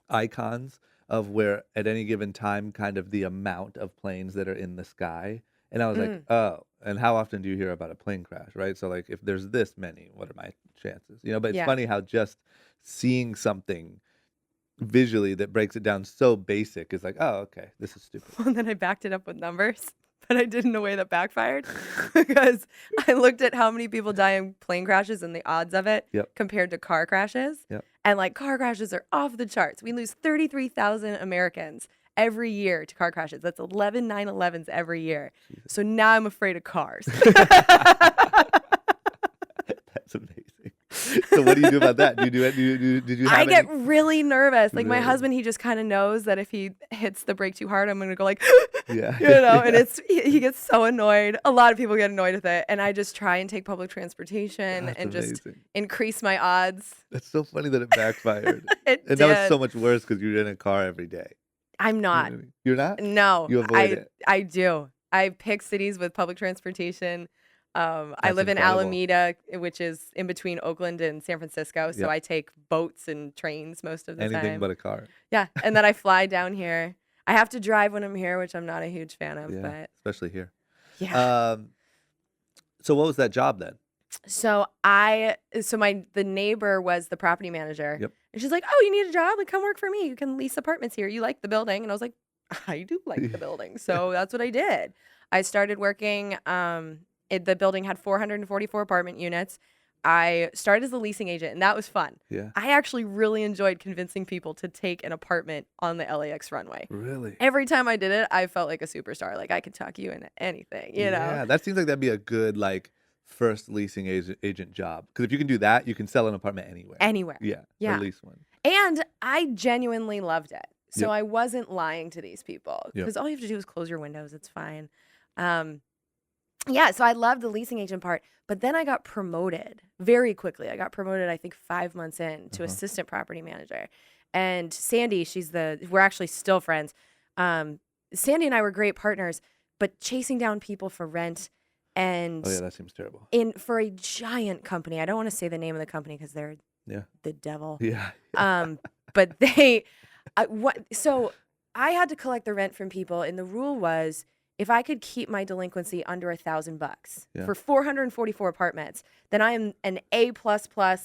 icons of where at any given time, kind of the amount of planes that are in the sky. And I was like, oh, and how often do you hear about a plane crash, right? So like if there's this many, what are my chances? But it's Yeah. funny how just seeing something visually that breaks it down so basic is like, oh, okay, this is stupid. and then I backed it up with numbers, but I did in a way that backfired because I looked at how many people die in plane crashes and the odds of it Yep. compared to car crashes. Yep. And like car crashes are off the charts. We lose 33,000 Americans every year to car crashes. That's 11 9/11s every year. So now I'm afraid of cars. That's amazing. So what do you do about that? Do you do it? Did you have I get any? really nervous. Like my Really? husband, he just kind of knows that if he hits the brake too hard, I'm gonna go like, Yeah. and he gets so annoyed. A lot of people get annoyed with it, and I just try and take public transportation That's and just amazing. increase my odds. That's so funny that it backfired. It And did. that was so much worse because you're in a car every day. I'm You know not. what I mean? You're not? No, You avoid it. I do. I pick cities with public transportation. I That's live in incredible. Alameda, which is in between Oakland and San Francisco. So Yep. I take boats and trains most of the Anything time. but a car. Yeah, and then I fly down here. I have to drive when I'm here, which I'm not a huge fan of. Yeah, But especially here. yeah. So what was that job then? So the neighbor was the property manager. Yep. And she's like, "Oh, you need a job? Like, come work for me. You can lease apartments here. You like the building?" And I was like, "I do like the building." So that's what I did. I started working. The building had 444 apartment units. I started as a leasing agent, and that was fun. Yeah. I actually really enjoyed convincing people to take an apartment on the LAX runway. Really? Every time I did it, I felt like a superstar. Like I could talk you into anything, you know? Yeah, that seems like that'd be a good like first leasing agent job. Because if you can do that, you can sell an apartment anywhere. Anywhere. Yeah. Yeah. Or lease one. And I genuinely loved it. So Yep. I wasn't lying to these people Yep. because all you have to do is close your windows. It's fine. Yeah, so I loved the leasing agent part, but then I got promoted very quickly. I got promoted, I think 5 months in to assistant property manager. And Sandy, we're actually still friends. Sandy and I were great partners, but chasing down people for rent and Oh yeah, that seems terrible. for a giant company. I don't want to say the name of the company because they're Yeah. the devil. Yeah. But so I had to collect the rent from people, and the rule was if I could keep my delinquency under $1,000 Yeah. for 444 apartments, then I am an A++.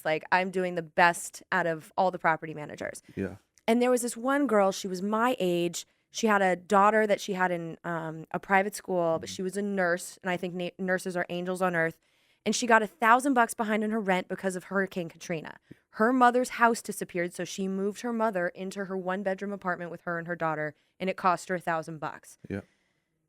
Like I'm doing the best out of all the property managers. Yeah. And there was this one girl, she was my age. She had a daughter that she had in a private school, but she was a nurse, and I think nurses are angels on earth. And she got $1,000 behind in her rent because of Hurricane Katrina. Her mother's house disappeared, so she moved her mother into her 1-bedroom apartment with her and her daughter, and it cost her $1,000. Yeah.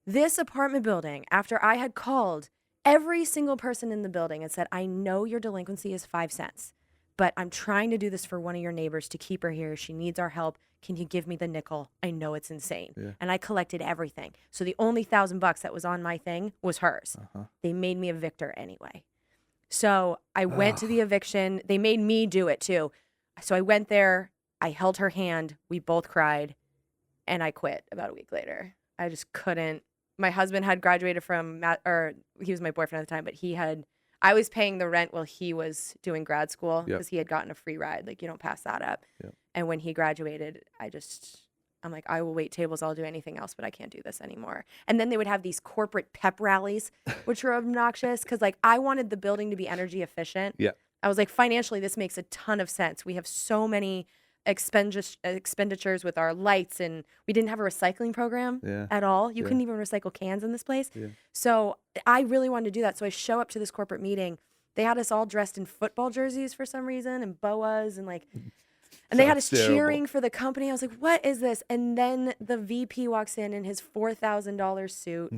This apartment building, after I had called every single person in the building and said, I know your delinquency is 5 cents, but I'm trying to do this for one of your neighbors to keep her here. She needs our help. Can you give me the nickel? I know it's insane. Yeah. And I collected everything. So the only $1,000 that was on my thing was hers. They made me a victor anyway. So I went to the eviction. They made me do it too. So I went there. I held her hand. We both cried. And I quit about a week later. I just couldn't. My husband had graduated he was my boyfriend at the time, but I was paying the rent while he was doing grad school because he had gotten a free ride. Like, you don't pass that up. Yep. And when he graduated, I'm like, I will wait tables. I'll do anything else, but I can't do this anymore. And then they would have these corporate pep rallies, which were obnoxious because like I wanted the building to be energy efficient. Yeah. I was like, financially, this makes a ton of sense. We have so many expenditures with our lights, and we didn't have a recycling program at all. You couldn't even recycle cans in this place. Yeah. So I really wanted to do that. So I show up to this corporate meeting. they had us all dressed in football jerseys for some reason and boas and like, and they had us Sounds terrible. cheering for the company. I was like, what is this? And then the VP walks in his $4,000 suit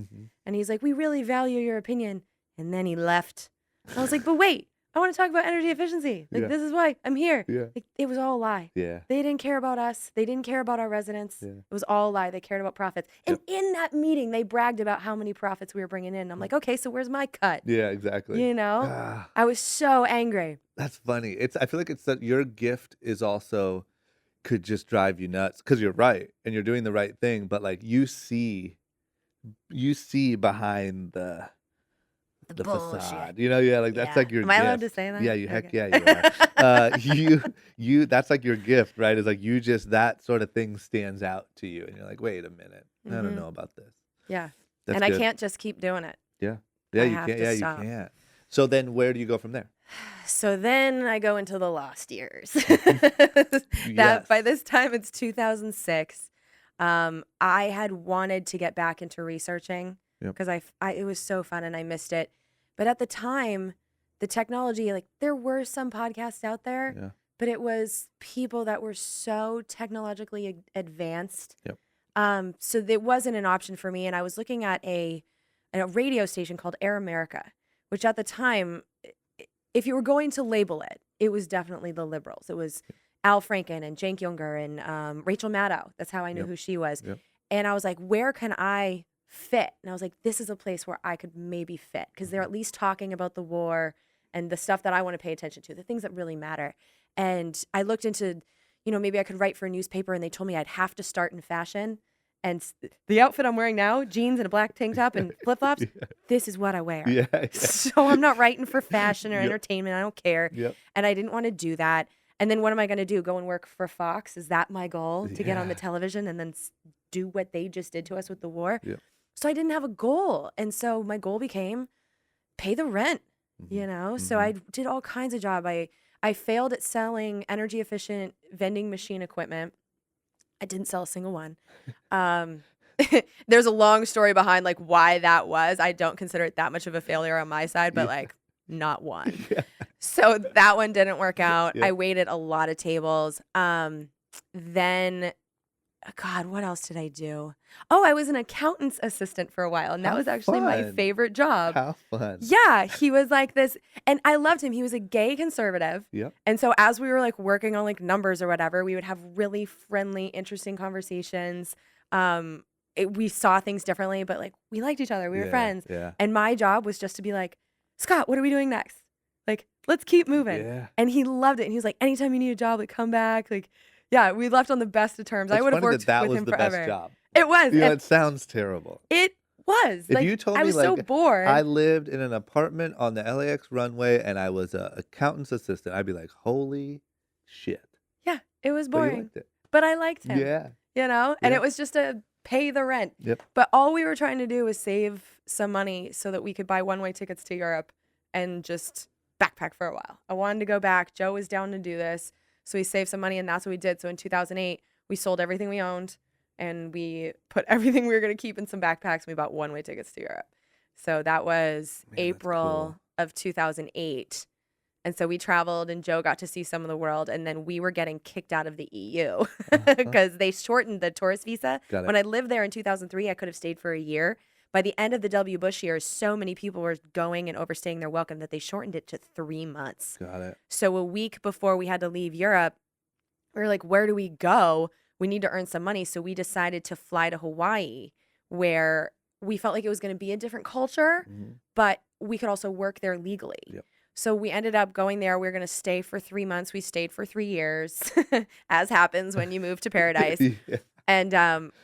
and he's like, we really value your opinion. And then he left. I was like, but wait, I want to talk about energy efficiency. Like, this is why I'm here. Yeah. Like, it was all a lie. Yeah. They didn't care about us. They didn't care about our residents. Yeah. It was all a lie. They cared about profits. And in that meeting, they bragged about how many profits we were bringing in. I'm like, okay, so where's my cut? Yeah, exactly. You know? Ah, I was so angry. that's funny. I feel like it's that your gift is also could just drive you nuts because you're right and you're doing the right thing, but like you see behind the bullshit. facade. You know, yeah, like that's like your Am I allowed to gift. say that? Yeah, heck Okay. yeah, you are. You that's like your gift, right? Is like you just that sort of thing stands out to you and you're like, wait a minute. I don't know about this. Yeah. That's And I good. can't just keep doing it. Yeah. I Yeah, you have can't. to Yeah, stop. you can't. So then where do you go from there? So then I go into the lost years. Yes. By this time it's 2006. I had wanted to get back into researching Yep. because it was so fun and I missed it. But at the time, the technology, like there were some podcasts out there, Yeah. but it was people that were so technologically advanced. Yep. So it wasn't an option for me. And I was looking at a radio station called Air America, which at the time, if you were going to label it, it was definitely the liberals. It was Al Franken and Cenk Younger and Rachel Maddow. That's how I knew Yep. who she was. Yep. And I was like, where can I fit? And I was like, this is a place where I could maybe fit because they're at least talking about the war and the stuff that I want to pay attention to, the things that really matter. And I looked into, maybe I could write for a newspaper and they told me I'd have to start in fashion. And the outfit I'm wearing now, jeans and a black tank top and flip-flops, this is what I wear. Yeah. Yeah. So I'm not writing for fashion or Yep. entertainment. I don't care. Yep. And I didn't want to do that. And then what am I going to do? Go and work for Fox? Is that my goal, to get on the Yeah. television and then do what they just did to us with the war? Yep. So I didn't have a goal. And so my goal became pay the rent, So I did all kinds of job. I failed at selling energy efficient vending machine equipment. I didn't sell a single one. There's a long story behind like why that was. I don't consider it that much of a failure on my side, but like not one. Yeah. So that one didn't work out. Yeah. I waited a lot of tables. Then, God, what else did I do? Oh, I was an accountant's assistant for a while, and that How was actually my fun. favorite job. How fun. Yeah, he was like this, and I loved him. He was a gay conservative. Yep. And so as we were like working on like numbers or whatever, we would have really friendly, interesting conversations. We saw things differently, but like we liked each other. We were Yeah, friends. Yeah. And my job was just to be like, Scott, what are we doing next? Like, let's keep moving. Yeah. And he loved it. And he was like, anytime you need a job, like come back. Like, yeah, we left on the best of terms. I It's would have funny worked that with was him the forever. best job. It was. Yeah, And it sounds terrible. it was. If Like, you told I me was so like bored. I lived in an apartment on the LAX runway and I was an accountant's assistant, I'd be like, holy shit. Yeah, it was But you boring. liked it. But I liked him. Yeah. And Yeah. it was just to pay the rent. Yep. But all we were trying to do was save some money so that we could buy one-way tickets to Europe and just backpack for a while. I wanted to go back. Joe was down to do this. So we saved some money, and that's what we did. So in 2008, we sold everything we owned, and we put everything we were going to keep in some backpacks, and we bought one-way tickets to Europe. So that was Man, that's April of 2008. And so we traveled, and Joe got to see some of the world, and then we were getting kicked out of the EU because they shortened the tourist visa. Got it. When I lived there in 2003, I could have stayed for a year. By the end of the W. Bush years, so many people were going and overstaying their welcome that they shortened it to 3 months. Got it. So a week before we had to leave Europe, we were like, where do we go? We need to earn some money. So we decided to fly to Hawaii, where we felt like it was going to be a different culture, but we could also work there legally. Yep. So we ended up going there. We were going to stay for 3 months. We stayed for 3 years, as happens when you move to paradise. Yeah. And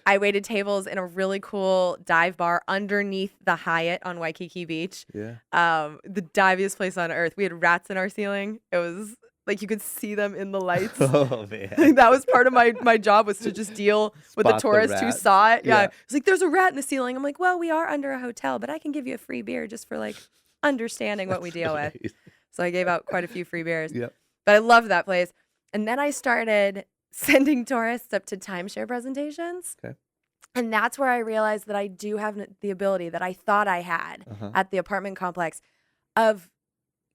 I waited tables in a really cool dive bar underneath the Hyatt on Waikiki Beach. Yeah. The diviest place on earth. We had rats in our ceiling. It was like you could see them in the lights. Oh man. That was part of my job, was to just deal with the Spot the tourists who rats. saw it. Yeah. Yeah. It's like, there's a rat in the ceiling. I'm like, well, we are under a hotel, but I can give you a free beer just for like understanding what we deal with. Amazing. So I gave out quite a few free beers. Yep. But I loved that place. And then I started sending tourists up to timeshare presentations. Okay. And that's where I realized that I do have the ability that I thought I had Uh-huh. at the apartment complex of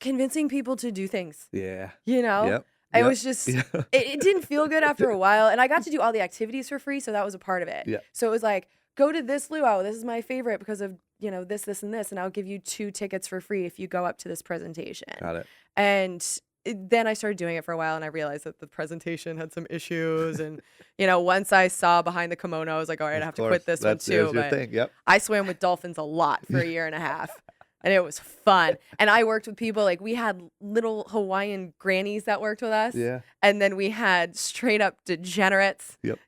convincing people to do things, Yeah. you know? Yep. It Yep. was just, Yeah. it didn't feel good after a while. And I got to do all the activities for free. So that was a part of it. Yeah. So it was like, go to this luau. This is my favorite because of, this, and this. And I'll give you 2 tickets for free if you go up to this presentation. Got it. And then I started doing it for a while and I realized that the presentation had some issues. And, once I saw behind the kimono, I was like, all right, I have to quit this one too. There's your But thing. Yep. I swam with dolphins a lot for a year and a half. And it was fun. And I worked with people, like we had little Hawaiian grannies that worked with us. Yeah. And then we had straight up degenerates, Yep.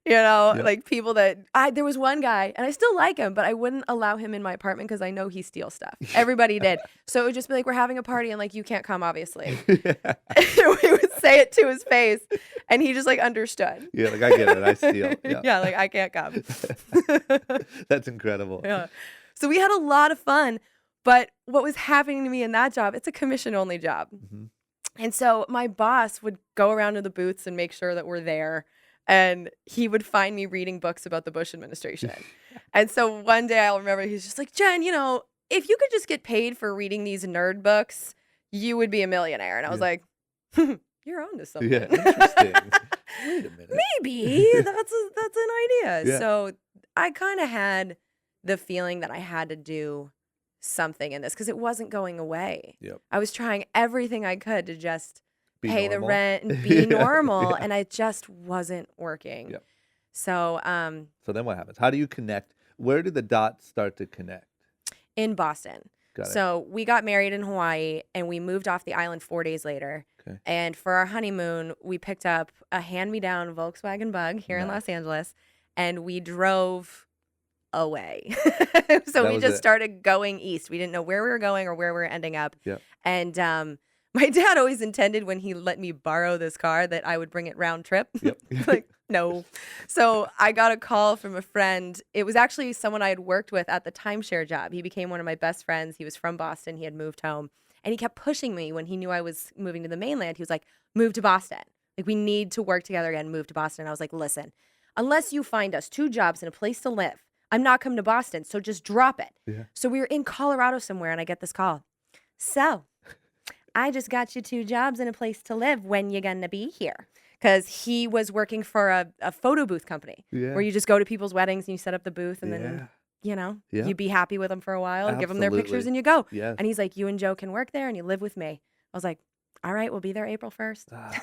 like people there was one guy, and I still like him, but I wouldn't allow him in my apartment because I know he steals stuff. Everybody did. So it would just be like, we're having a party and like, you can't come, obviously. Yeah. We would say it to his face and he just like understood. Yeah. Like, I get it. I steal. Yeah. Yeah, like I can't come. That's incredible. Yeah. So we had a lot of fun. But what was happening to me in that job, it's a commission-only job. Mm-hmm. And so my boss would go around to the booths and make sure that we're there. And he would find me reading books about the Bush administration. And so one day I'll remember he's just like, Jen, if you could just get paid for reading these nerd books, you would be a millionaire. And I was like, you're on to something. Yeah. Interesting. Wait a minute. Maybe that's an idea. Yeah. So I kind of had the feeling that I had to do something in this because it wasn't going away. Yep. I was trying everything I could to just Be pay normal. the rent and be normal, Yeah. and it just wasn't working. Yep. So So then what happens? How do you connect? Where do the dots start to connect? in Boston. Got it. So we got married in Hawaii and we moved off the island 4 days later. Okay. And for our honeymoon, we picked up a hand-me-down Volkswagen Bug here in Nice. Los Angeles, and we drove away. So That we was just it. started going east. We didn't know where we were going or where we were ending up. Yep. And my dad always intended when he let me borrow this car that I would bring it round trip. Yep. Like, no. So I got a call from a friend. It was actually someone I had worked with at the timeshare job. He became one of my best friends. He was from Boston. He had moved home. And he kept pushing me when he knew I was moving to the mainland. He was like, move to Boston. Like, we need to work together again, move to Boston. And I was like, listen, unless you find us 2 jobs and a place to live, I'm not coming to Boston, so just drop it. Yeah. So we were in Colorado somewhere, and I get this call. So I just got you 2 jobs and a place to live. When you gonna be here? Because he was working for a photo booth company Yeah. where you just go to people's weddings and you set up the booth, and then, Yeah. you'd be happy with them for a while, give them their pictures, Absolutely. and you go. Yes. And he's like, you and Joe can work there, and you live with me. I was like, all right, we'll be there April 1st. Ah.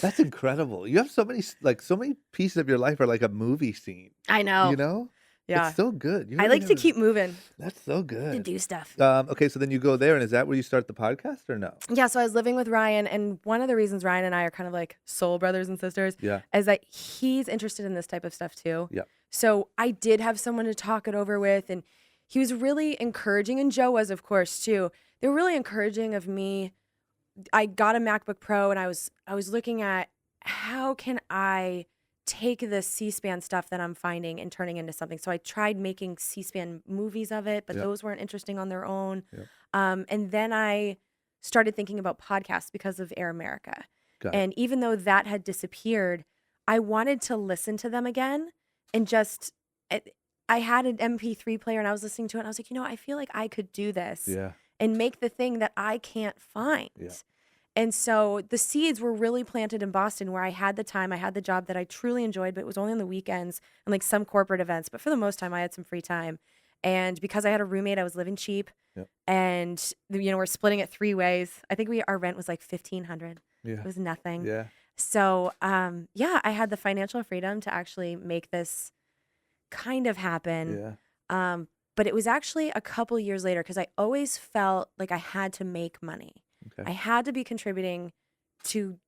That's incredible. You have so many pieces of your life are like a movie scene. I know. You know? Yeah. It's so good. You I really like to have a- keep moving That's so to good. do stuff. Okay, so then you go there, and is that where you start the podcast or no? Yeah, so I was living with Ryan, and one of the reasons Ryan and I are kind of like soul brothers and sisters Yeah. is that he's interested in this type of stuff too. Yeah. So I did have someone to talk it over with, and he was really encouraging, and Joe was, of course, too. They were really encouraging of me. I got a MacBook Pro, and I was looking at how can I take the C-SPAN stuff that I'm finding and turning into something. So I tried making C-SPAN movies of it, but Yep. those weren't interesting on their own. Yep. And then I started thinking about podcasts because of Air America. Got it. And even though that had disappeared, I wanted to listen to them again and just, I had an MP3 player and I was listening to it and I was like, I feel like I could do this Yeah. and make the thing that I can't find. Yeah. And so the seeds were really planted in Boston where I had the time, I had the job that I truly enjoyed, but it was only on the weekends and like some corporate events. But for the most time, I had some free time. And because I had a roommate, I was living cheap. Yep. And, we're splitting it 3 ways. I think our rent was like $1,500. Yeah. It was nothing. Yeah. So, I had the financial freedom to actually make this kind of happen. Yeah. But it was actually a couple years later because I always felt like I had to make money. Okay. I had to be contributing to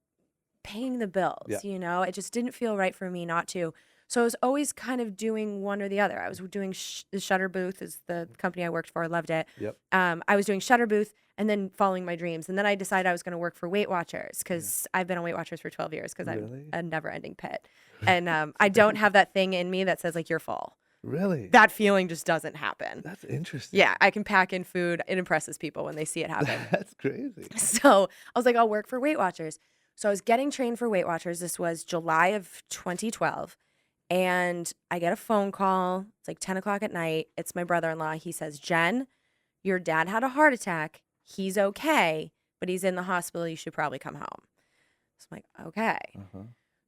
paying the bills, Yeah. It just didn't feel right for me not to. So I was always kind of doing one or the other. I was doing the Shutter Booth is the company I worked for. I loved it. Yep. I was doing Shutter Booth and then following my dreams. And then I decided I was going to work for Weight Watchers because I've been on Weight Watchers for 12 years because Really? I'm a never ending pit. And I don't have that thing in me that says like, you're full. Really? That feeling just doesn't happen. That's interesting. Yeah, I can pack in food. It impresses people when they see it happen. That's crazy. So I was like, I'll work for Weight Watchers. So I was getting trained for Weight Watchers. This was July of 2012. And I get a phone call. It's like 10 o'clock at night. It's my brother-in-law. He says, Jen, your dad had a heart attack. he's okay, but he's in the hospital. You should probably come home. So I'm like, okay.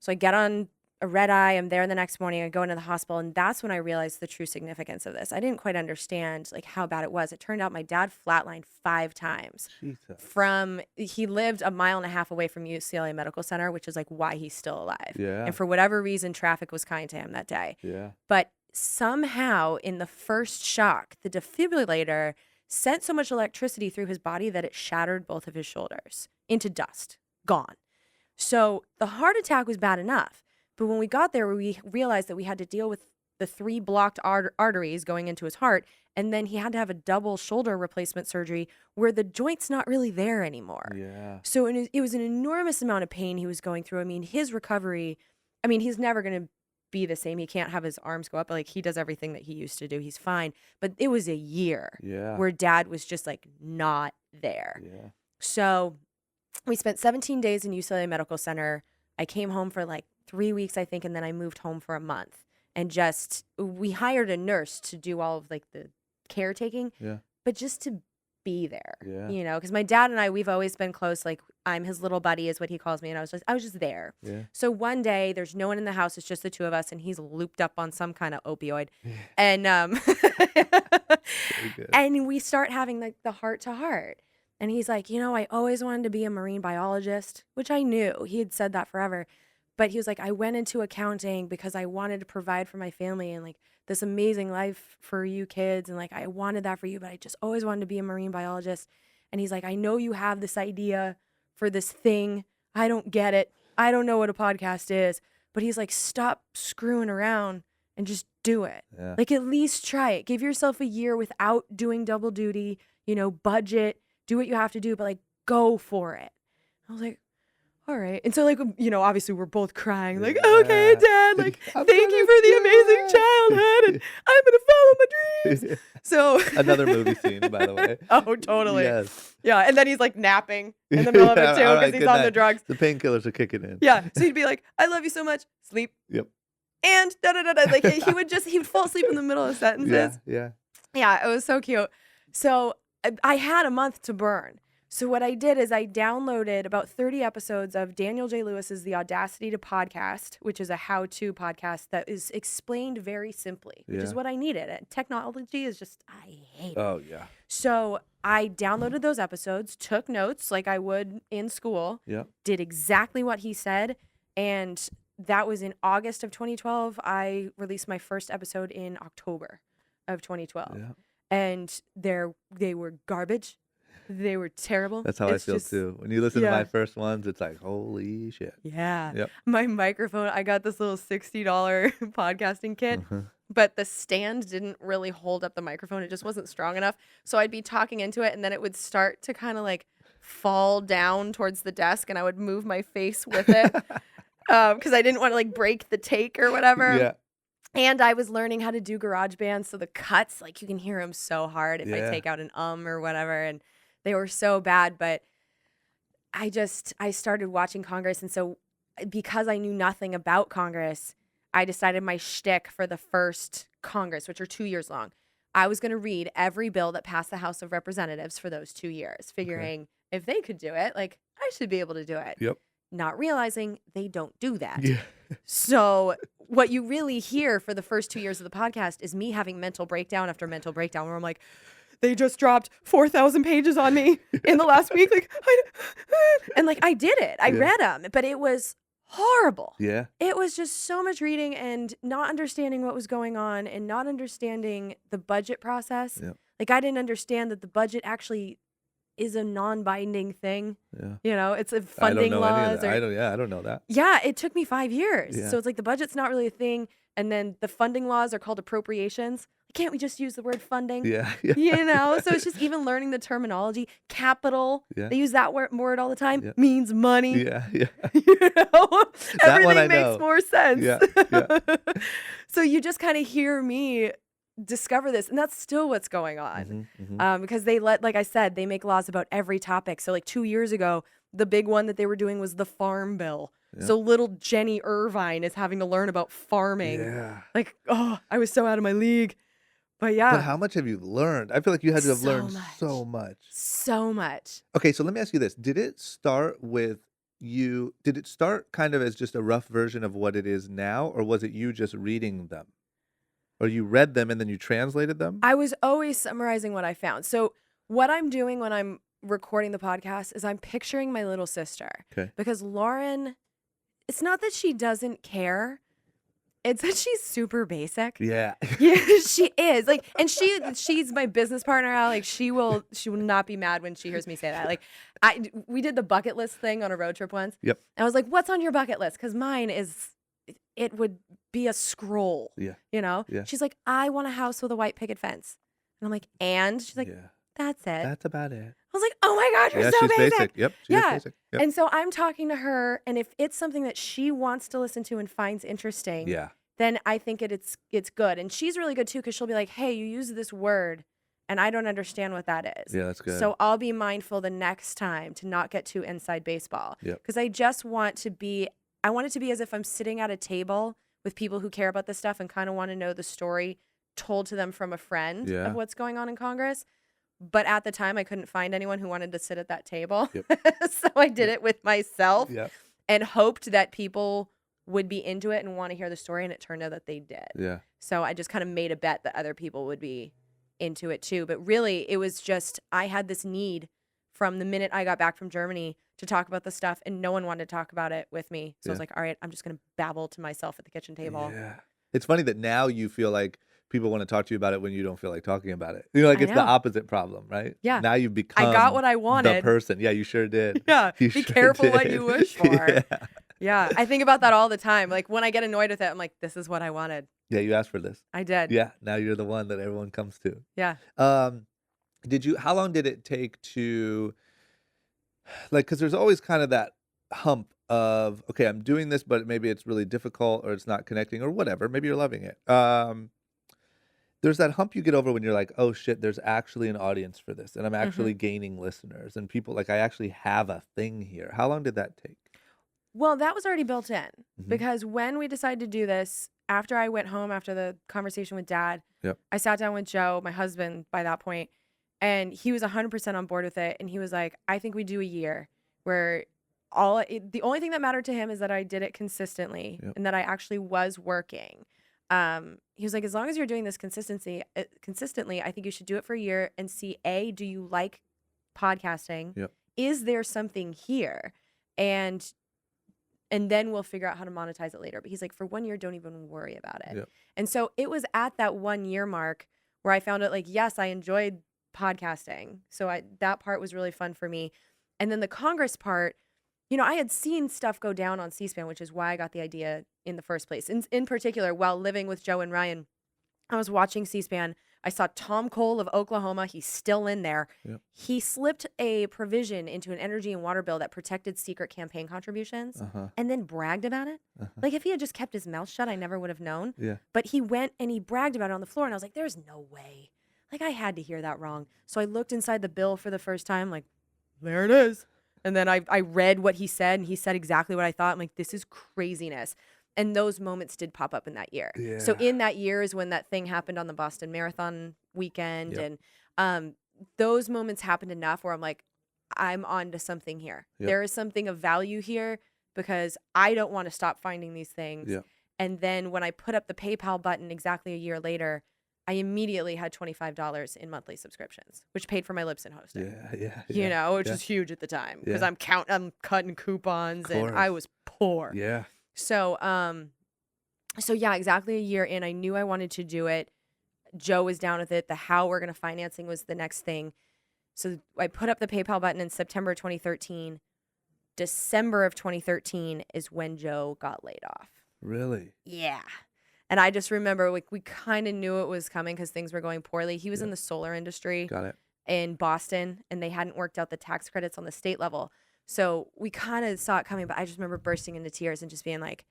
So I get on a red eye. I'm there the next morning. I go into the hospital, and that's when I realized the true significance of this. I didn't quite understand like how bad it was. It turned out my dad flatlined 5 times. Jesus. He lived a mile and a half away from UCLA Medical Center, which is like why he's still alive. Yeah. And for whatever reason, traffic was kind to him that day. Yeah. But somehow in the first shock, the defibrillator sent so much electricity through his body that it shattered both of his shoulders into dust, gone. So the heart attack was bad enough. But when we got there, we realized that we had to deal with the 3 blocked arteries going into his heart. And then he had to have a double shoulder replacement surgery where the joint's not really there anymore. Yeah. So it was an enormous amount of pain he was going through. I mean, his recovery, he's never going to be the same. He can't have his arms go up. Like, he does everything that he used to do. He's fine. But it was a year where dad was just like not there. Yeah. So we spent 17 days in UCLA Medical Center. I came home for like 3 weeks, I think, and then I moved home for a month. And we hired a nurse to do all of like the caretaking, but just to be there, because my dad and I, we've always been close. Like, I'm his little buddy is what he calls me. And I was just there. Yeah. So one day there's no one in the house. It's just the 2 of us. And he's looped up on some kind of opioid. And, and we start having like the heart to heart. And he's like, I always wanted to be a marine biologist, which I knew. He had said that forever. But he was like, I went into accounting because I wanted to provide for my family and like this amazing life for you kids. And like, I wanted that for you, but I just always wanted to be a marine biologist. And he's like, I know you have this idea for this thing. I don't get it. I don't know what a podcast is. But he's like, stop screwing around and just do it. Yeah. Like, at least try it. Give yourself a year without doing double duty, budget, do what you have to do, but like, go for it. I was like, all right. And so like, obviously we're both crying like, okay, Dad, like, thank you for the amazing childhood and I'm going to follow my dreams. So another movie scene, by the way. Oh, totally. Yes. Yeah. And then he's like napping in the middle of it too because he's on the drugs. The painkillers are kicking in. Yeah. So he'd be like, I love you so much. Sleep. Yep. And da-da-da-da. Like he would fall asleep in the middle of sentences. Yeah. Yeah. It was so cute. So I had a month to burn. So what I did is I downloaded about 30 episodes of Daniel J. Lewis's The Audacity to Podcast, which is a how-to podcast that is explained very simply, which is what I needed. And technology is just, I hate it. Oh, yeah. So I downloaded those episodes, took notes like I would in school, did exactly what he said, and that was in August of 2012. I released my first episode in October of 2012. Yeah. And they were garbage. They were terrible. That's how I feel too. When you listen to my first ones, it's like, holy shit. Yeah. Yep. My microphone, I got this little $60 podcasting kit, but the stand didn't really hold up the microphone. It just wasn't strong enough. So I'd be talking into it and then it would start to kind of like fall down towards the desk and I would move my face with it because I didn't want to like break the take or whatever. Yeah. And I was learning how to do GarageBand. So the cuts, like you can hear them so hard if I take out an or whatever. And they were so bad, but I started watching Congress. And so because I knew nothing about Congress, I decided my shtick for the first Congress, which are 2 years long, I was going to read every bill that passed the House of Representatives for those 2 years, figuring if they could do it, like I should be able to do it. Yep. Not realizing they don't do that. Yeah. So what you really hear for the first 2 years of the podcast is me having mental breakdown after mental breakdown where I'm like, they just dropped 4,000 pages on me in the last week. Like, and like, I did it. I read them, but it was horrible. Yeah. It was just so much reading and not understanding what was going on and not understanding the budget process. Yep. Like, I didn't understand that the budget actually is a non-binding thing. Yeah. It's a funding laws. I don't know that. Yeah. It took me 5 years. Yeah. So it's like the budget's not really a thing. And then the funding laws are called appropriations. Can't we just use the word funding? Yeah. So it's just even learning the terminology. Capital, they use that word all the time, means money. Yeah. Everything makes more sense. Yeah. So you just kind of hear me discover this, and that's still what's going on. Because like I said, they make laws about every topic. So like 2 years ago, the big one that they were doing was the farm bill. Yeah. So little Jenny Irvine is having to learn about farming. Yeah. Like, I was so out of my league. But yeah. But how much have you learned? I feel like you had to have So learned much. so much. So much. Okay, so let me ask you this. Did it start kind of as just a rough version of what it is now, or was it you just reading them? Or you read them and then you translated them? I was always summarizing what I found. So what I'm doing when I'm recording the podcast is I'm picturing my little sister. Okay. Because Lauren, it's not that she doesn't care. It's that she's super basic. Yeah. Yeah, she is. Like, and she's my business partner now. Like, she will not be mad when she hears me say that. Like, we did the bucket list thing on a road trip once. Yep. And I was like, "What's on your bucket list?" Because mine is, it would be a scroll. Yeah. You know. Yeah. She's like, "I want a house with a white picket fence," and I'm like, "And?" She's like, Yeah. "That's it." That's about it. I was like, "Oh my God, you're Yeah, so she's basic. Yep. She is Yeah. basic. Yep. And so I'm talking to her, and if it's something that she wants to listen to and finds interesting, Yeah. then I think it's good. And she's really good too, because she'll be like, "Hey, you use this word and I don't understand what that is." Yeah, that's good. So I'll be mindful the next time to not get too inside baseball. Yep. Because I just want I want it to be as if I'm sitting at a table with people who care about this stuff and kind of want to know the story told to them from a friend Yeah. of what's going on in Congress. But at the time, I couldn't find anyone who wanted to sit at that table. Yep. So I did it with myself Yep. and hoped that people would be into it and want to hear the story, and it turned out that they did. Yeah. So I just kind of made a bet that other people would be into it too. But really, it was just, I had this need from the minute I got back from Germany to talk about the stuff, and no one wanted to talk about it with me. So I was Yeah. like, all right, I'm just going to babble to myself at the kitchen table. Yeah. It's funny that now you feel like people want to talk to you about it when you don't feel like talking about it. You know, like I it's the know. opposite problem, right? Yeah. Now you've become I got what I the wanted. person. Yeah, you sure did. Yeah. You Be sure careful what did. you wish for. Yeah. Yeah. I think about that all the time. Like when I get annoyed with it, I'm like, this is what I wanted. Yeah, you asked for this. I did. Yeah, now you're the one that everyone comes to. Yeah. How long did it take to, like, because there's always kind of that hump of, okay, I'm doing this, but maybe it's really difficult or it's not connecting or whatever. Maybe you're loving it. There's that hump you get over when you're like, oh shit, there's actually an audience for this and I'm actually gaining listeners and people, like, I actually have a thing here. How long did that take? Well, that was already built in Mhm. because when we decided to do this, after I went home after the conversation with Dad, Yep. I sat down with Joe, my husband, by that point, and he was 100% on board with it. And he was like, I think we do a year where the only thing that mattered to him is that I did it consistently Yep. and that I actually was working. He was like, as long as you're doing this consistently, I think you should do it for a year and see, do you like podcasting? Yep. Is there something here? And then we'll figure out how to monetize it later. But he's like, for 1 year, don't even worry about it. Yep. And so it was at that 1 year mark where I found out, like, yes, I enjoyed podcasting. So that part was really fun for me. And then the Congress part, you know, I had seen stuff go down on C-SPAN, which is why I got the idea in the first place. In particular, while living with Joe and Ryan, I was watching C-SPAN. I saw Tom Cole of Oklahoma. He's still in there. Yep. He slipped a provision into an energy and water bill that protected secret campaign contributions and then bragged about it. Like, if he had just kept his mouth shut, I never would have known. Yeah. But he went and he bragged about it on the floor, and I was like, there's no way. Like, I had to hear that wrong. So I looked inside the bill for the first time, like, there it is. And then I read what he said, and he said exactly what I thought. I'm like, this is craziness. And those moments did pop up in that year. Yeah. So in that year is when that thing happened on the Boston Marathon weekend. Yep. And those moments happened enough where I'm like, I'm on to something here. Yep. There is something of value here because I don't want to stop finding these things. Yep. And then when I put up the PayPal button exactly a year later, I immediately had $25 in monthly subscriptions, which paid for my Libsyn hosting. Yeah. You know, which yeah. was huge at the time because Yeah. I'm cutting coupons and I was poor. Yeah. So, yeah, exactly a year in, I knew I wanted to do it. Joe was down with it. The how we're going to financing was the next thing. So I put up the PayPal button in September 2013. December of 2013 is when Joe got laid off. Really? Yeah. And I just remember, like, we kind of knew it was coming because things were going poorly. He was in Yep. the solar industry Got it. in Boston, and they hadn't worked out the tax credits on the state level. So we kind of saw it coming, but I just remember bursting into tears and just being like,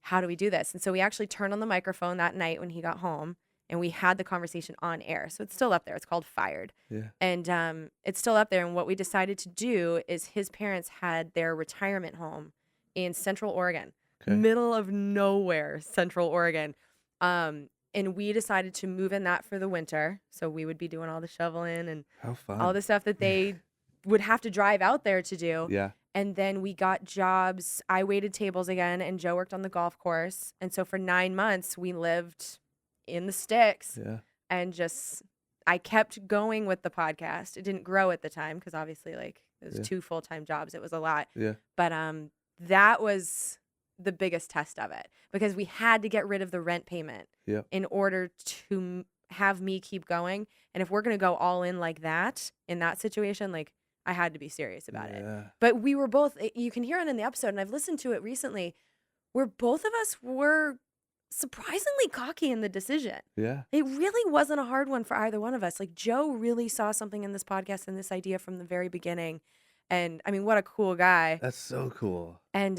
how do we do this? And so we actually turned on the microphone that night when he got home, and we had the conversation on air. So it's still up there. It's called Fired. Yeah. And it's still up there. And what we decided to do is his parents had their retirement home in Central Oregon, Okay. middle of nowhere, Central Oregon. And we decided to move in that for the winter. So we would be doing all the shoveling and How fun. all the stuff that they would have to drive out there to do. Yeah. And then we got jobs. I waited tables again, and Joe worked on the golf course. And so for 9 months, we lived in the sticks. Yeah. And just, I kept going with the podcast. It didn't grow at the time because obviously, like, it was 2 full-time jobs. It was a lot. Yeah. But that was the biggest test of it because we had to get rid of the rent payment in order to have me keep going. And if we're going to go all in like that, in that situation, like, I had to be serious about it. But we were both, you can hear it in the episode, and I've listened to it recently, where both of us were surprisingly cocky in the decision. Yeah. It really wasn't a hard one for either one of us. Like, Joe really saw something in this podcast and this idea from the very beginning. And I mean, what a cool guy. That's so cool. And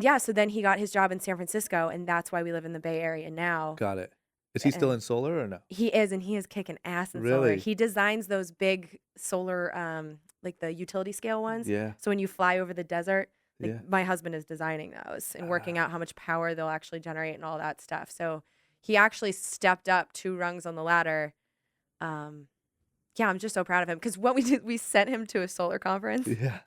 yeah, so then he got his job in San Francisco, and that's why we live in the Bay Area now. Got it. Is he still in solar or no? He is, and he is kicking ass in solar. Really? He designs those big solar, like the utility scale ones. Yeah. So when you fly over the desert, like Yeah. my husband is designing those and working out how much power they'll actually generate and all that stuff. So he actually stepped up 2 rungs on the ladder. Yeah, I'm just so proud of him because what we did, we sent him to a solar conference. Yeah.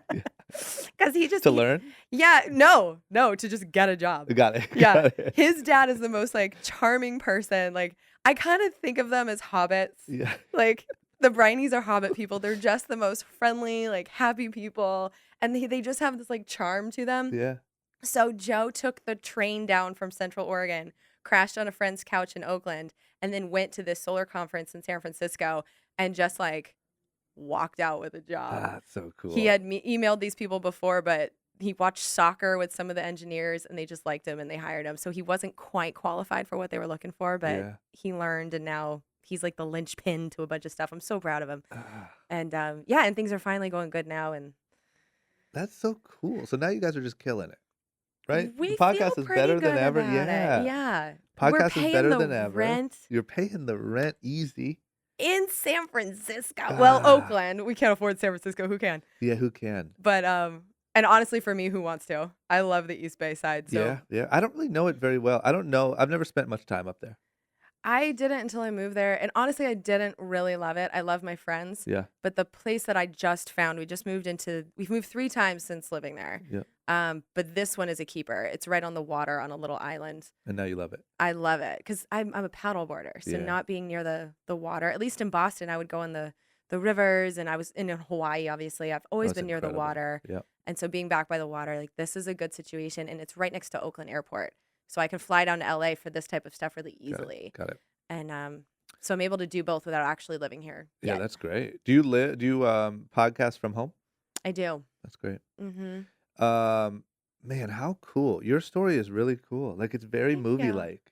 Because he just To learn? Yeah, no, to just get a job. Got it. Yeah, Got it. his dad is the most like charming person. Like, I kind of think of them as hobbits. Yeah. Like, the Brineys are hobbit people. They're just the most friendly, like, happy people, and they just have this like charm to them. Yeah. So Joe took the train down from Central Oregon, crashed on a friend's couch in Oakland, and then went to this solar conference in San Francisco and just like walked out with a job. That's so cool. He had emailed these people before, but he watched soccer with some of the engineers and they just liked him and they hired him. So he wasn't quite qualified for what they were looking for, but he learned, and now he's like the linchpin to a bunch of stuff. I'm so proud of him. And yeah, and things are finally going good now. And That's so cool. So now you guys are just killing it, right? we The podcast feel is pretty better than good ever. about Yeah. it. Yeah. Podcast We're is paying better the than ever. rent You're paying the rent easy. in San Francisco. Well, Ah. Oakland. We can't afford San Francisco. Who can? Yeah, who can? But and honestly, for me, who wants to? I love the East Bay side. So Yeah, yeah. I don't really know it very well. I don't know. I've never spent much time up there. I didn't until I moved there. And honestly, I didn't really love it. I love my friends. Yeah. But the place that I just found, we've moved 3 times since living there. Yeah. But this one is a keeper. It's right on the water on a little island. And now you love it. I love it because I'm a paddle boarder. So Yeah. not being near the water, at least in Boston, I would go in the rivers, and I was in Hawaii, obviously. I've always That's been near the incredible. water. Yeah. And so being back by the water, like, this is a good situation, and it's right next to Oakland Airport. So I can fly down to LA for this type of stuff really easily. Got it. And so I'm able to do both without actually living here. Yeah, yet. that's great. Do you podcast from home? I do. That's great. Mm-hmm. Man, how cool. Your story is really cool. Like, it's very Thank you. movie-like.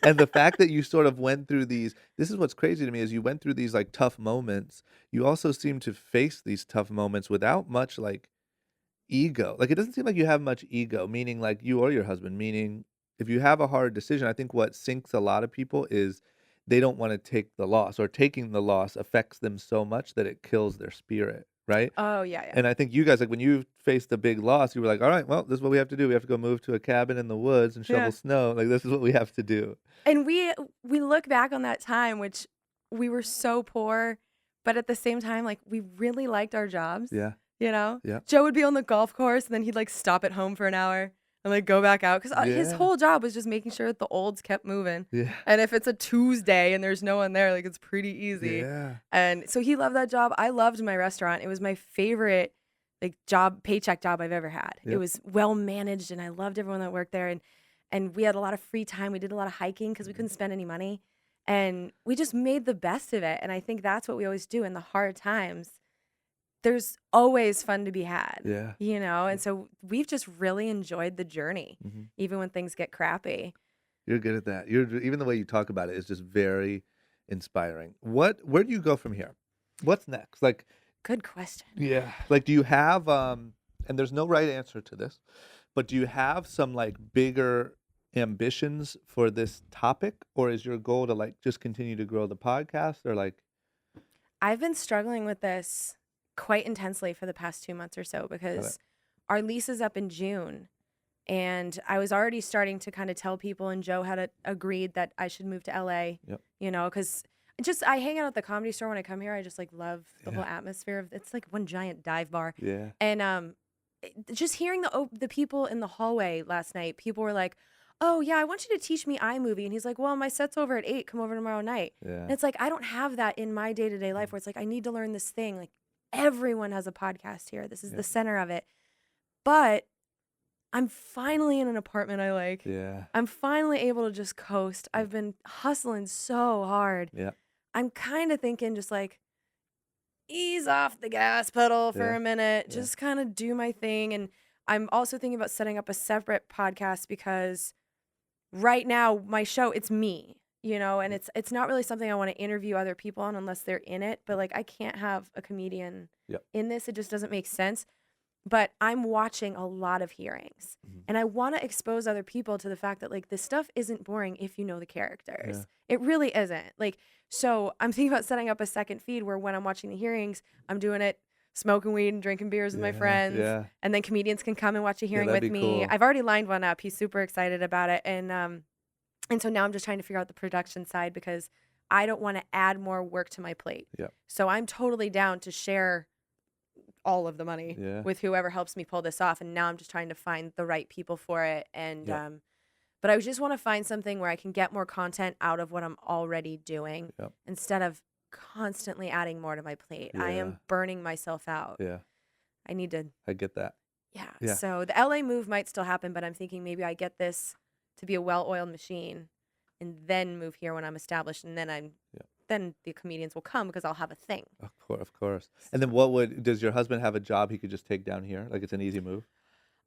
And the fact that you sort of went through this is what's crazy to me, is you went through these like tough moments. You also seem to face these tough moments without much like ego. Like, it doesn't seem like you have much ego, meaning like you or your husband, meaning if you have a hard decision, I think what sinks a lot of people is they don't want to take the loss, or taking the loss affects them so much that it kills their spirit, right? Oh, yeah. And I think you guys, like, when you faced a big loss, you were like, all right, well, this is what we have to do. We have to go move to a cabin in the woods and shovel Yeah. snow. Like, this is what we have to do. And we look back on that time, which we were so poor, but at the same time, like, we really liked our jobs. Yeah. You know? Yeah. Joe would be on the golf course, and then he'd like stop at home for an hour and like go back out, because his Yeah. whole job was just making sure that the olds kept moving. Yeah. And if it's a Tuesday and there's no one there, like, it's pretty easy. Yeah. And so he loved that job. I loved my restaurant. It was my favorite like paycheck job I've ever had. It Yep. was well managed, and I loved everyone that worked there. And we had a lot of free time. We did a lot of hiking because we couldn't spend any money. And we just made the best of it. And I think that's what we always do in the hard times. There's always fun to be had. Yeah. You know? And so we've just really enjoyed the journey, Mhm. even when things get crappy. You're good at that. Even the way you talk about it is just very inspiring. Where do you go from here? What's next? Like, Good question. yeah. Like, do you have and there's no right answer to this, but do you have some like bigger ambitions for this topic, or is your goal to like just continue to grow the podcast, or like I've been struggling with this quite intensely for the past 2 months or so, because our lease is up in June, And I was already starting to kind of tell people, and Joe had agreed that I should move to LA, Yep. you know, because just I hang out at the Comedy Store when I come here. I just like love the whole Yeah. atmosphere of it's like one giant dive bar. Yeah. And just hearing the people in the hallway last night, people were like, "Oh yeah, I want you to teach me iMovie," and he's like, "Well, my set's over at 8. Come over tomorrow night." Yeah. And it's like I don't have that in my day-to-day life where it's like I need to learn this thing. Like everyone has a podcast here. This is the center of it. But I'm finally in an apartment I like. Yeah. I'm finally able to just coast. I've been hustling so hard. Yeah. I'm kind of thinking just like ease off the gas pedal for Yeah. a minute, Yeah. just kind of do my thing. And I'm also thinking about setting up a separate podcast because right now my show, it's me, you know, and it's not really something I want to interview other people on unless they're in it. But like I can't have a comedian Yep. in this. It just doesn't make sense. But I'm watching a lot of hearings and I want to expose other people to the fact that like this stuff isn't boring if you know the characters. Yeah. It really isn't. Like, so I'm thinking about setting up a second feed where when I'm watching the hearings, I'm doing it smoking weed and drinking beers with my friends. Yeah. And then comedians can come and watch a hearing that'd with be me. cool. I've already lined one up. He's super excited about it. And so now I'm just trying to figure out the production side because I don't want to add more work to my plate. Yeah. So I'm totally down to share all of the money Yeah. with whoever helps me pull this off. And now I'm just trying to find the right people for it. And, Yeah. but I just want to find something where I can get more content out of what I'm already doing Yep. instead of constantly adding more to my plate. I Yeah. am burning myself out. Yeah. I need to, I get that. yeah. Yeah. So the LA move might still happen, but I'm thinking maybe I get this to be a well-oiled machine and then move here when I'm established. And then then the comedians will come because I'll have a thing. Of course. And then does your husband have a job he could just take down here? Like it's an easy move?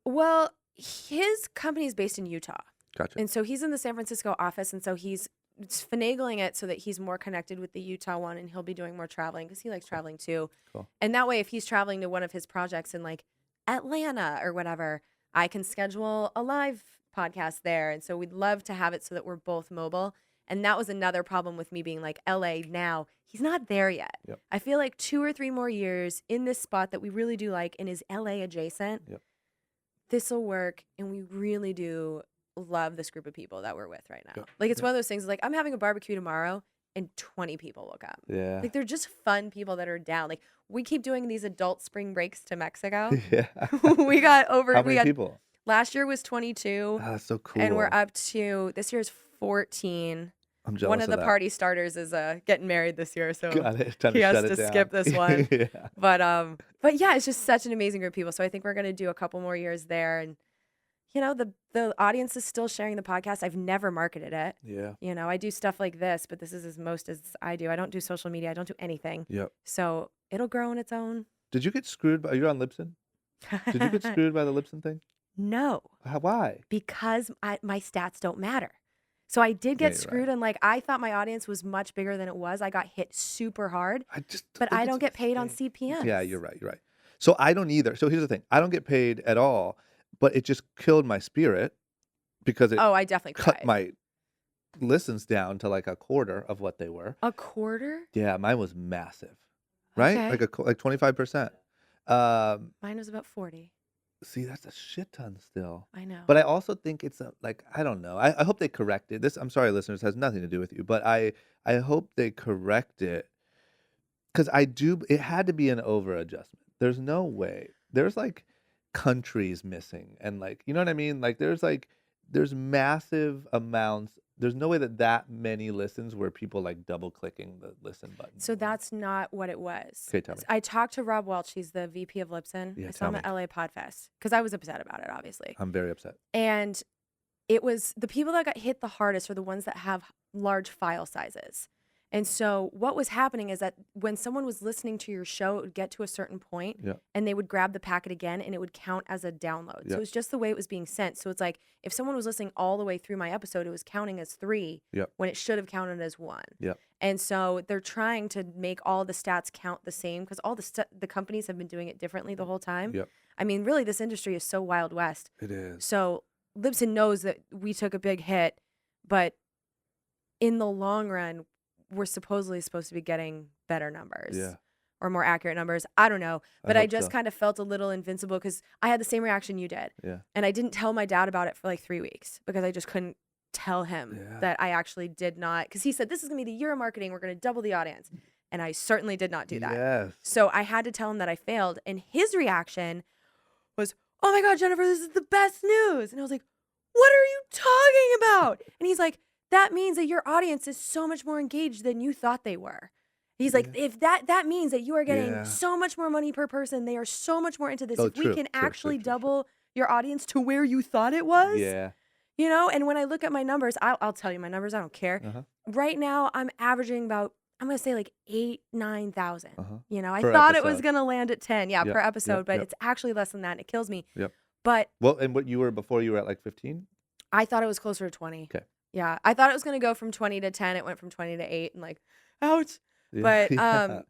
Well, his company is based in Utah. Gotcha. And so he's in the San Francisco office. And so he's finagling it so that he's more connected with the Utah one and he'll be doing more traveling because he likes traveling too. Cool. And that way, if he's traveling to one of his projects in like Atlanta or whatever, I can schedule a live podcast there. And so we'd love to have it so that we're both mobile. And that was another problem with me being like, LA now, he's not there yet. Yep. I feel like 2 or 3 more years in this spot that we really do like and is LA adjacent. Yep. This will work. And we really do love this group of people that we're with right now. Yep. Like it's one of those things like I'm having a barbecue tomorrow and 20 people will come. Yeah. Like they're just fun people that are down. Like we keep doing these adult spring breaks to Mexico. Yeah. we got over, How we many got, people? last year was 22 Oh, that's so cool. and we're up to, this year's 14. I'm jealous One of the that. party starters is getting married this year, so Got it. Time he to has shut to it down. skip this one. Yeah. But yeah, it's just such an amazing group of people. So I think we're gonna do a couple more years there, and you know the audience is still sharing the podcast. I've never marketed it. Yeah. You know, I do stuff like this, but this is as most as I do. I don't do social media. I don't do anything. Yep. So it'll grow on its own. Did you get screwed by? You're on Libsyn. Did you get screwed by the Libsyn thing? No, Why? because my stats don't matter. So I did get you're screwed, right. and like I thought my audience was much bigger than it was. I got hit super hard, I just. but think I it's don't a get paid on mistake. CPMs. Yeah, you're right. You're right. So I don't either. So here's the thing: I don't get paid at all, but it just killed my spirit because it Oh, I definitely cut cried. my listens down to like a quarter of what they were. A quarter? Yeah, mine was massive, right? Okay. Like 25%. Mine was about 40. See, that's a shit ton still. I know. But I also think it's like I don't know. I hope they correct it. This I'm sorry, listeners, has nothing to do with you, but I hope they correct it because it had to be an over adjustment. There's no way. There's like countries missing and like you know what I mean? Like there's massive amounts. There's no way that many listens where people like double clicking the listen button. So that's not what it was. Okay, tell me. I talked to Rob Welch. He's the VP of Libsyn. Yeah, I saw him tell at LA Podfest because I was upset about it, obviously. I'm very upset. And it was the people that got hit the hardest are the ones that have large file sizes. And so what was happening is that when someone was listening to your show, it would get to a certain point Yeah. and they would grab the packet again and it would count as a download. So Yeah. it was just the way it was being sent. So it's like if someone was listening all the way through my episode, it was counting as 3 Yep. when it should have counted as 1. Yep. And so they're trying to make all the stats count the same because all the companies have been doing it differently the whole time. Yep. I mean, really, this industry is so Wild West. It is. So Libsyn knows that we took a big hit, but in the long run, we're supposed to be getting better numbers. Yeah. or more accurate numbers. I don't know. But I hope just so. kind of felt a little invincible because I had the same reaction you did. Yeah. And I didn't tell my dad about it for like 3 weeks because I just couldn't tell him Yeah. that I actually did not. Because he said, this is going to be the year of marketing. We're going to double the audience. And I certainly did not do that. Yes. So I had to tell him that I failed. And his reaction was, oh my God, Jennifer, this is the best news. And I was like, what are you talking about? And he's like, that means that your audience is so much more engaged than you thought they were. He's like, if that means that you are getting Yeah. so much more money per person, they are so much more into this. Oh, if we true, can true, actually true, true, true. double your audience to where you thought it was, Yeah. you know? And when I look at my numbers, I'll tell you my numbers. I don't care. Uh-huh. Right now, I'm averaging about, I'm going to say like 9,000. Uh-huh. You know, I Per thought it was episode. going to land at 10, Yep, per episode, yep, but yep. it's actually less than that. And it kills me. Yep. But Well, and what you were before, you were at like 15? I thought it was closer to 20. Okay. Yeah. I thought it was going to go from 20 to 10. It went from 20 to 8 and like, ouch. Yeah. But Yeah.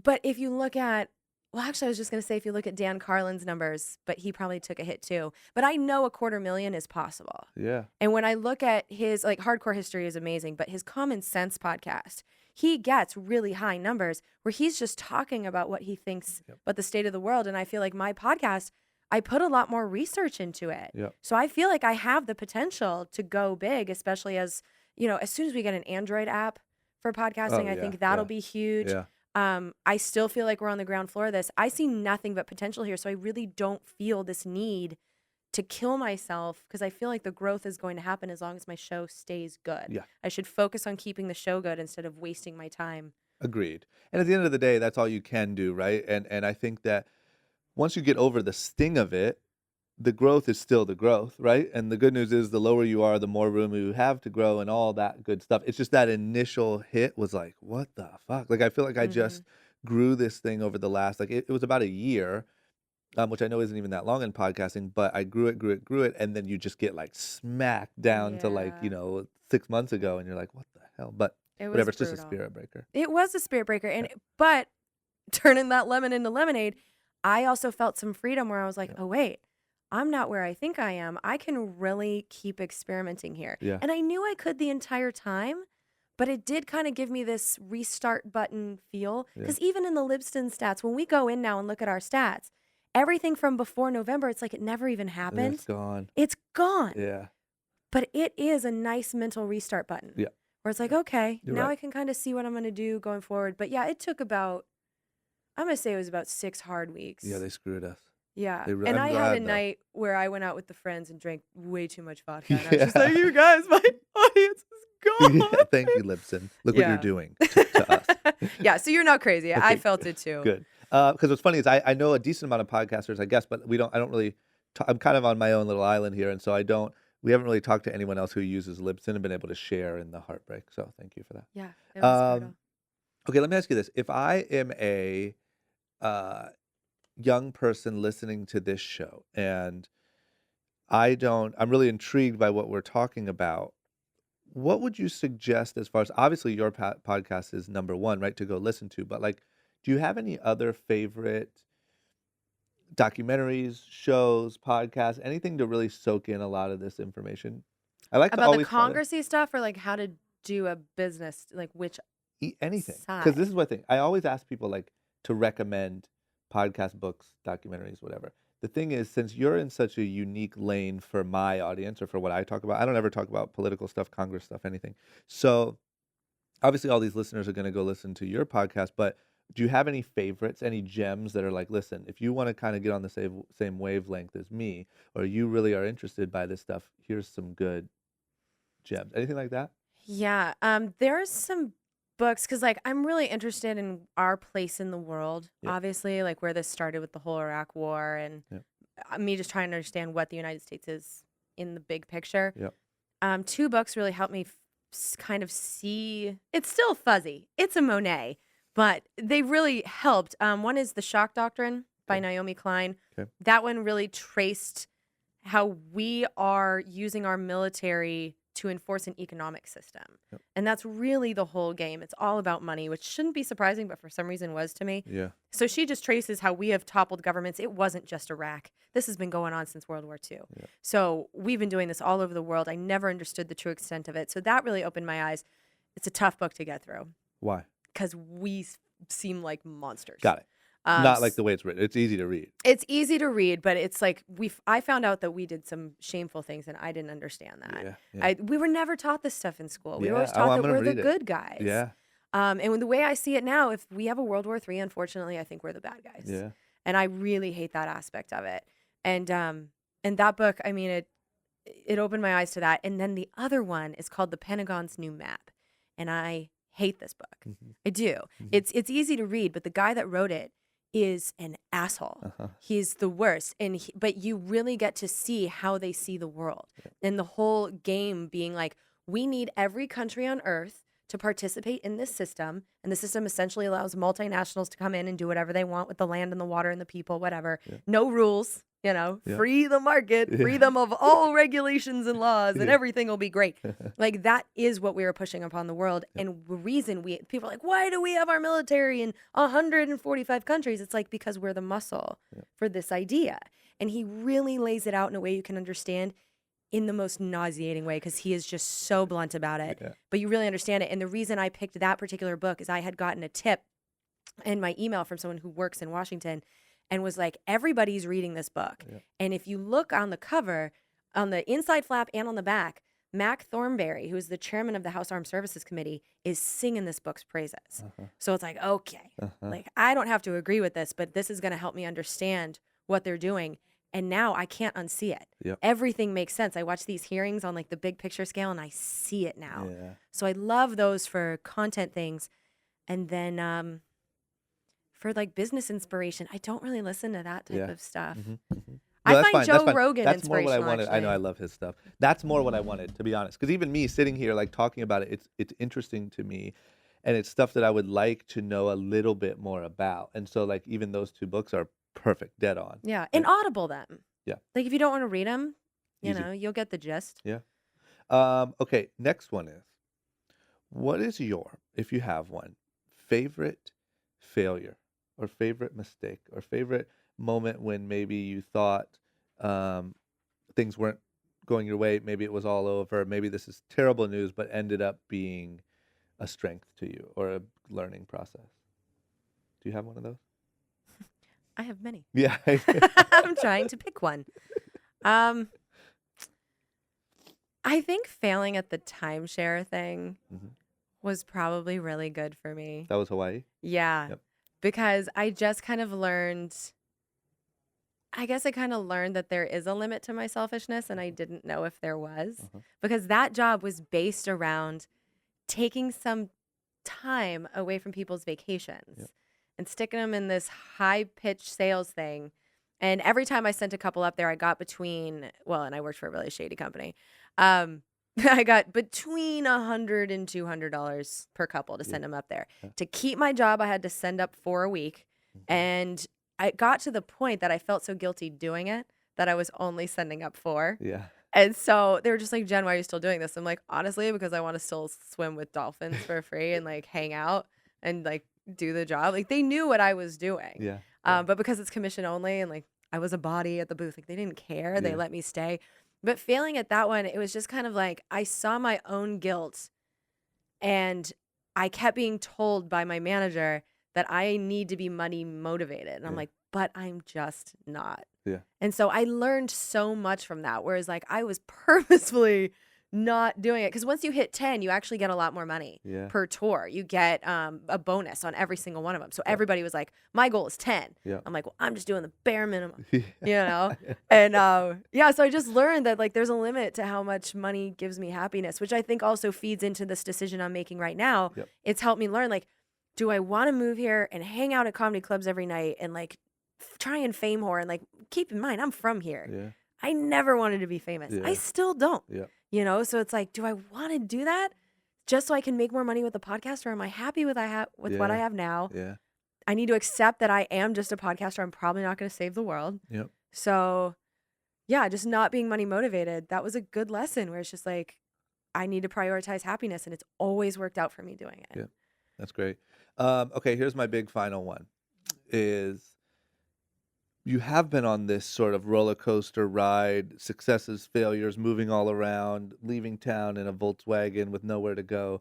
but if you look at, well, actually, I was just going to say if you look at Dan Carlin's numbers, but he probably took a hit too. But I know 250,000 is possible. Yeah. And when I look at his, like, Hardcore History is amazing, but his Common Sense podcast, he gets really high numbers where he's just talking about what he thinks about the state of the world. And I feel like my podcast, I put a lot more research into it. Yep. So I feel like I have the potential to go big, especially as, you know, as soon as we get an Android app for podcasting, I yeah, think that'll yeah. be huge. Yeah. I still feel like we're on the ground floor of this. I see nothing but potential here. So I really don't feel this need to kill myself because I feel like the growth is going to happen as long as my show stays good. Yeah. I should focus on keeping the show good instead of wasting my time. Agreed. And at the end of the day, that's all you can do, right? And I think that once you get over the sting of it, the growth is still the growth, right? And the good news is the lower you are, the more room you have to grow and all that good stuff. It's just that initial hit was like, what the fuck? Like, I feel like I just grew this thing over the last, like, it was about a year, which I know isn't even that long in podcasting, but I grew it. And then you just get like smacked down to like, Yeah. 6 months ago. And you're like, what the hell? But It was whatever, it's just a brutal. spirit breaker. It was a spirit breaker. And but turning that lemon into lemonade, I also felt some freedom where I was like, oh, wait, I'm not where I think I am. I can really keep experimenting here. Yeah. And I knew I could the entire time, but it did kind of give me this restart button feel. Because even in the Libsyn stats, when we go in now and look at our stats, everything from before November, it's like it never even And happened. it's gone. It's gone. Yeah. But it is a nice mental restart button. Yeah. Where it's like, okay, You're now right. I can kind of see what I'm going to do going forward. But yeah, it took about, I'm going to say it was about 6 hard weeks. Yeah, they screwed us. Yeah. They And I'm I had glad, a though. night where I went out with the friends and drank way too much vodka. And I was just Yeah. like, you guys, my audience is gone. Yeah, thank you, Libsyn. Look what Yeah. you're doing to us. Yeah, so you're not crazy. I Okay, felt it too. Good. Because what's funny is I know a decent amount of podcasters, I guess, but I don't really, I'm kind of on my own little island here. And so we haven't really talked to anyone else who uses Libsyn and been able to share in the heartbreak. So thank you for that. Yeah, it was brutal. Okay, let me ask you this. If I am a young person listening to this show and I'm really intrigued by what we're talking about, what would you suggest as far as, obviously your podcast is number one, right, to go listen to, but like, do you have any other favorite documentaries, shows, podcasts, anything to really soak in a lot of this information? I like to About the always try to Congressy stuff or like how to do a business, like which eat anything. Because side? this is what I think. I always ask people like to recommend podcasts, books, documentaries, whatever. The thing is, since you're in such a unique lane for my audience or for what I talk about, I don't ever talk about political stuff, Congress stuff, anything. So obviously all these listeners are going to go listen to your podcast, but do you have any favorites, any gems that are like, listen, if you want to kind of get on the same wavelength as me, or you really are interested by this stuff, here's some good gems. Anything like that? Yeah, there's some books because like I'm really interested in our place in the world, Yep. obviously, like where this started with the whole Iraq war and Yep. me just trying to understand what the United States is in the big picture. Yep. 2 books really helped me kind of see. It's still fuzzy. It's a Monet, but they really helped. One is The Shock Doctrine by Okay. Naomi Klein. Okay. That one really traced how we are using our military to enforce an economic system. Yep. And that's really the whole game. It's all about money, which shouldn't be surprising, but for some reason was to me. Yeah. So she just traces how we have toppled governments. It wasn't just Iraq. This has been going on since World War II. Yeah. So we've been doing this all over the world. I never understood the true extent of it. So that really opened my eyes. It's a tough book to get through Why? because we seem like monsters. Got it. Not like the way it's written. It's easy to read. It's easy to read, but it's like I found out that we did some shameful things and I didn't understand that. Yeah. We were never taught this stuff in school. We were always Oh, taught I'm that gonna we're the read it. good guys. Yeah. And the way I see it now, if we have a World War III, unfortunately, I think we're the bad guys. Yeah. And I really hate that aspect of it. And that book, I mean, it opened my eyes to that. And then the other one is called The Pentagon's New Map. And I hate this book. I do. It's easy to read, but the guy that wrote it is an asshole. He's the worst. But you really get to see how they see the world. And the whole game being like, we need every country on earth to participate in this system. And the system essentially allows multinationals to come in and do whatever they want with the land and the water and the people, whatever. No rules, free the market, free them of all regulations and laws, and everything will be great. Like, that is what we are pushing upon the world. And the reason people are like, why do we have our military in 145 countries? It's like, because we're the muscle for this idea. And he really lays it out in a way you can understand, in the most nauseating way, because he is just so blunt about it. But you really understand it. And the reason I picked that particular book is I had gotten a tip in my email from someone who works in Washington and was like, everybody's reading this book. And if you look on the cover, on the inside flap and on the back, Mac Thornberry, who is the chairman of the House Armed Services Committee, is singing this book's praises. So it's like, okay, like, I don't have to agree with this, but this is going to help me understand what they're doing. And now I can't unsee it. Everything makes sense. I watch these hearings on like the big picture scale and I see it now. So I love those for content things. And then for like business inspiration, I don't really listen to that type of stuff. I that's find fine. Joe That's Rogan That's more what I inspirational. wanted. I know I actually. love his stuff. That's more what I wanted, to be honest. Because even me sitting here like talking about it, it's interesting to me, and it's stuff that I would like to know a little bit more about. And so like even those two books are perfect, dead on. Yeah. And Audible them. Yeah. Like, if you don't want to read them, Easy. you'll get the gist. Yeah. Okay. Next one is, what is your, if you have one, favorite failure or favorite mistake or favorite moment when maybe you thought things weren't going your way, maybe it was all over, maybe this is terrible news, but ended up being a strength to you or a learning process? Do you have one of those? I have many. Yeah. I'm trying to pick one. I think failing at the timeshare thing was probably really good for me. That was Hawaii? Yeah. Yep. Because I just kind of learned, I guess I kind of learned that there is a limit to my selfishness, and I didn't know if there was. Because that job was based around taking some time away from people's vacations and sticking them in this high-pitched sales thing. And every time I sent a couple up there, I got and I worked for a really shady company. I got between $100 and $200 per couple to send them up there. To keep my job, I had to send up 4 a week. And I got to the point that I felt so guilty doing it that I was only sending up 4. Yeah. And so they were just like, Jen, why are you still doing this? I'm like, honestly, because I want to still swim with dolphins for free and like hang out and like do the job. Like, they knew what I was doing. Yeah. But because it's commission only and like I was a body at the booth, like they didn't care. They let me stay. But failing at that one, it was just kind of like I saw my own guilt, and I kept being told by my manager that I need to be money motivated. And I'm like, but I'm just not. Yeah. And so I learned so much from that. Whereas like I was purposefully not doing it, because once you hit 10, you actually get a lot more money per tour. You get a bonus on every single one of them. So everybody was like, my goal is 10. I'm like, well, I'm just doing the bare minimum, And so I just learned that like there's a limit to how much money gives me happiness, which I think also feeds into this decision I'm making right now. It's helped me learn, like, do I want to move here and hang out at comedy clubs every night and like try and fame whore? And like, keep in mind, I'm from here. I never wanted to be famous. I still don't. So it's like, do I want to do that just so I can make more money with the podcast, or am I happy with what I have now? I need to accept that I am just a podcaster. I'm probably not going to save the world. So just not being money motivated. That was a good lesson where it's just like, I need to prioritize happiness, and it's always worked out for me doing it. That's great. Okay, here's my big final one is, you have been on this sort of roller coaster ride, successes, failures, moving all around, leaving town in a Volkswagen with nowhere to go.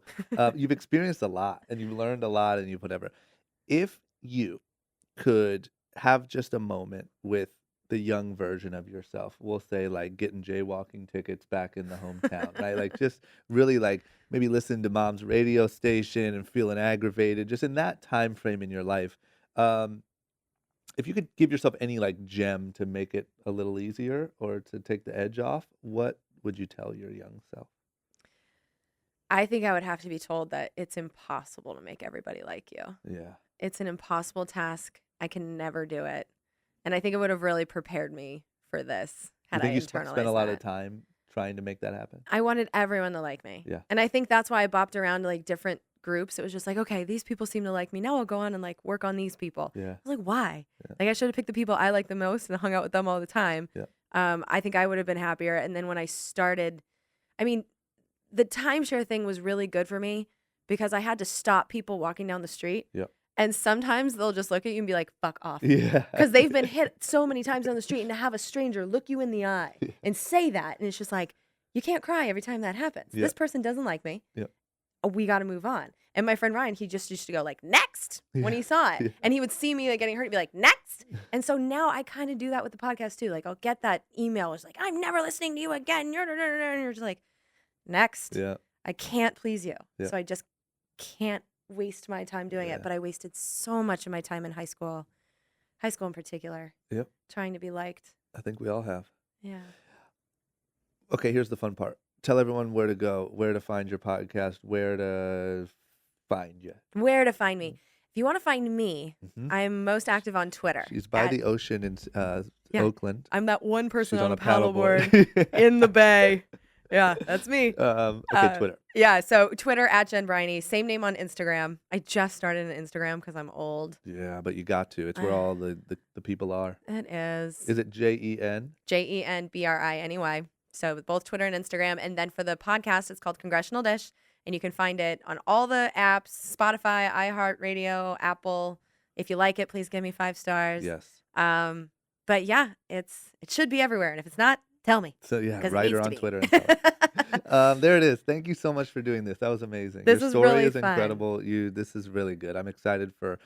You've experienced a lot, and you've learned a lot, and you've whatever. If you could have just a moment with the young version of yourself, we'll say like getting jaywalking tickets back in the hometown, right? Like just really like maybe listening to mom's radio station and feeling aggravated, just in that time frame in your life. Um, if you could give yourself any like gem to make it a little easier or to take the edge off, what would you tell your young self? I think I would have to be told that it's impossible to make everybody like you. Yeah. It's an impossible task. I can never do it. And I think it would have really prepared me for this You had I think you internalized spent a lot of that. time trying to make that happen? I wanted everyone to like me. Yeah. And I think that's why I bopped around to like different groups. It was just like, okay, these people seem to like me. Now I'll go on and like work on these people. Yeah. I was like, why? Yeah. Like I should have picked the people I like the most and hung out with them all the time. Yeah. I think I would have been happier. And then when I started, I mean, the timeshare thing was really good for me because I had to stop people walking down the street. Yep. And sometimes they'll just look at you and be like, fuck off. Yeah. Because they've been hit so many times on the street, and to have a stranger look you in the eye and say that, and it's just like, you can't cry every time that happens. Yeah. This person doesn't like me. Yeah. We got to move on. And my friend Ryan, he just used to go like, next, when he saw it. Yeah. And he would see me like getting hurt and be like, next. And so now I kind of do that with the podcast too. Like I'll get that email. It's like, I'm never listening to you again. And you're just like, next. Yeah. I can't please you. Yeah. So I just can't waste my time doing Yeah. it. But I wasted so much of my time in high school in particular, Yep. trying to be liked. I think we all have. Yeah. Okay, here's the fun part. Tell everyone where to go, where to find your podcast, where to find you. Where to find me? If you want to find me, Mhm. I'm most active on Twitter. She's by at- the ocean in Yeah. Oakland. I'm that one person She's on on a a paddleboard. paddleboard in the bay. Yeah, that's me. Okay, Twitter. Yeah, so Twitter at Jen Briney. Same name on Instagram. I just started an Instagram because I'm old. Yeah, but you got to. It's where all the people are. It is. Is it JEN? JenBriney. So both Twitter and Instagram. And then for the podcast, it's called Congressional Dish. And you can find it on all the apps, Spotify, iHeartRadio, Apple. If you like it, please give me 5 stars. Yes. But yeah, it should be everywhere. And if it's not, tell me. So yeah, 'Cause it write her needs to on be. Twitter. And tell her. There it is. Thank you so much for doing this. That was amazing. This Your was story really is fun. incredible. This is really good. I'm excited for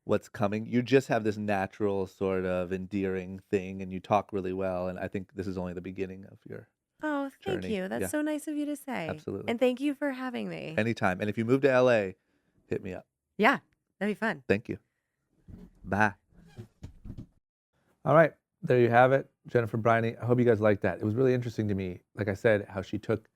what's coming. You just have this natural sort of endearing thing, and you talk really well. And I think this is only the beginning of your Oh, thank journey. you. That's Yeah. so nice of you to say. Absolutely. And thank you for having me. Anytime. And if you move to LA, hit me up. Yeah, that'd be fun. Thank you. Bye. All right. There you have it. Jennifer Briney. I hope you guys liked that. It was really interesting to me, like I said, how she took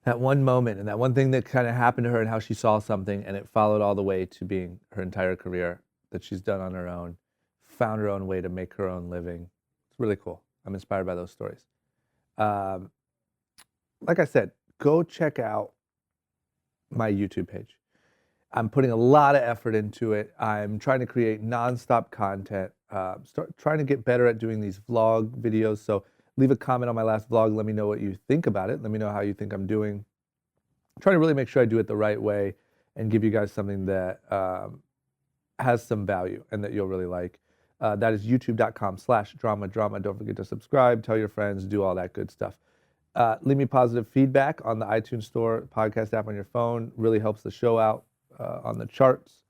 that one moment and that one thing that kind of happened to her and how she saw something and it followed all the way to being her entire career that she's done on her own, found her own way to make her own living. It's really cool. I'm inspired by those stories. Like I said, go check out my YouTube page. I'm putting a lot of effort into it. I'm trying to create nonstop content, trying to get better at doing these vlog videos. So leave a comment on my last vlog. Let me know what you think about it. Let me know how you think I'm doing. I'm trying to really make sure I do it the right way and give you guys something that has some value and that you'll really like. That is youtube.com/drama. Don't forget to subscribe, tell your friends, do all that good stuff. Leave me positive feedback on the iTunes Store podcast app on your phone. Really helps the show out on the charts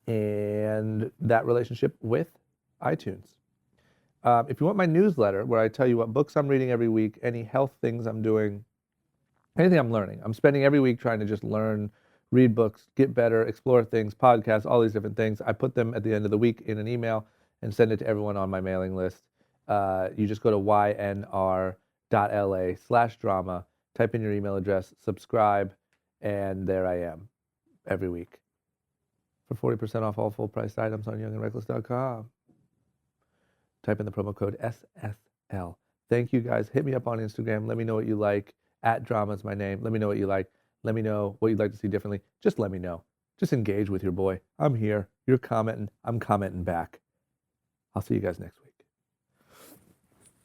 and that relationship with iTunes. If you want my newsletter where I tell you what books I'm reading every week, any health things I'm doing, anything I'm learning. I'm spending every week trying to just learn, read books, get better, explore things, podcasts, all these different things. I put them at the end of the week in an email and send it to everyone on my mailing list. You just go to ynr.la/drama, type in your email address, subscribe, and there I am every week for 40% off all full-priced items on youngandreckless.com. Type in the promo code SSL. Thank you guys. Hit me up on Instagram. Let me know what you like. @drama is my name. Let me know what you like. Let me know what you'd like to see differently. Just let me know. Just engage with your boy. I'm here. You're commenting. I'm commenting back. I'll see you guys next week.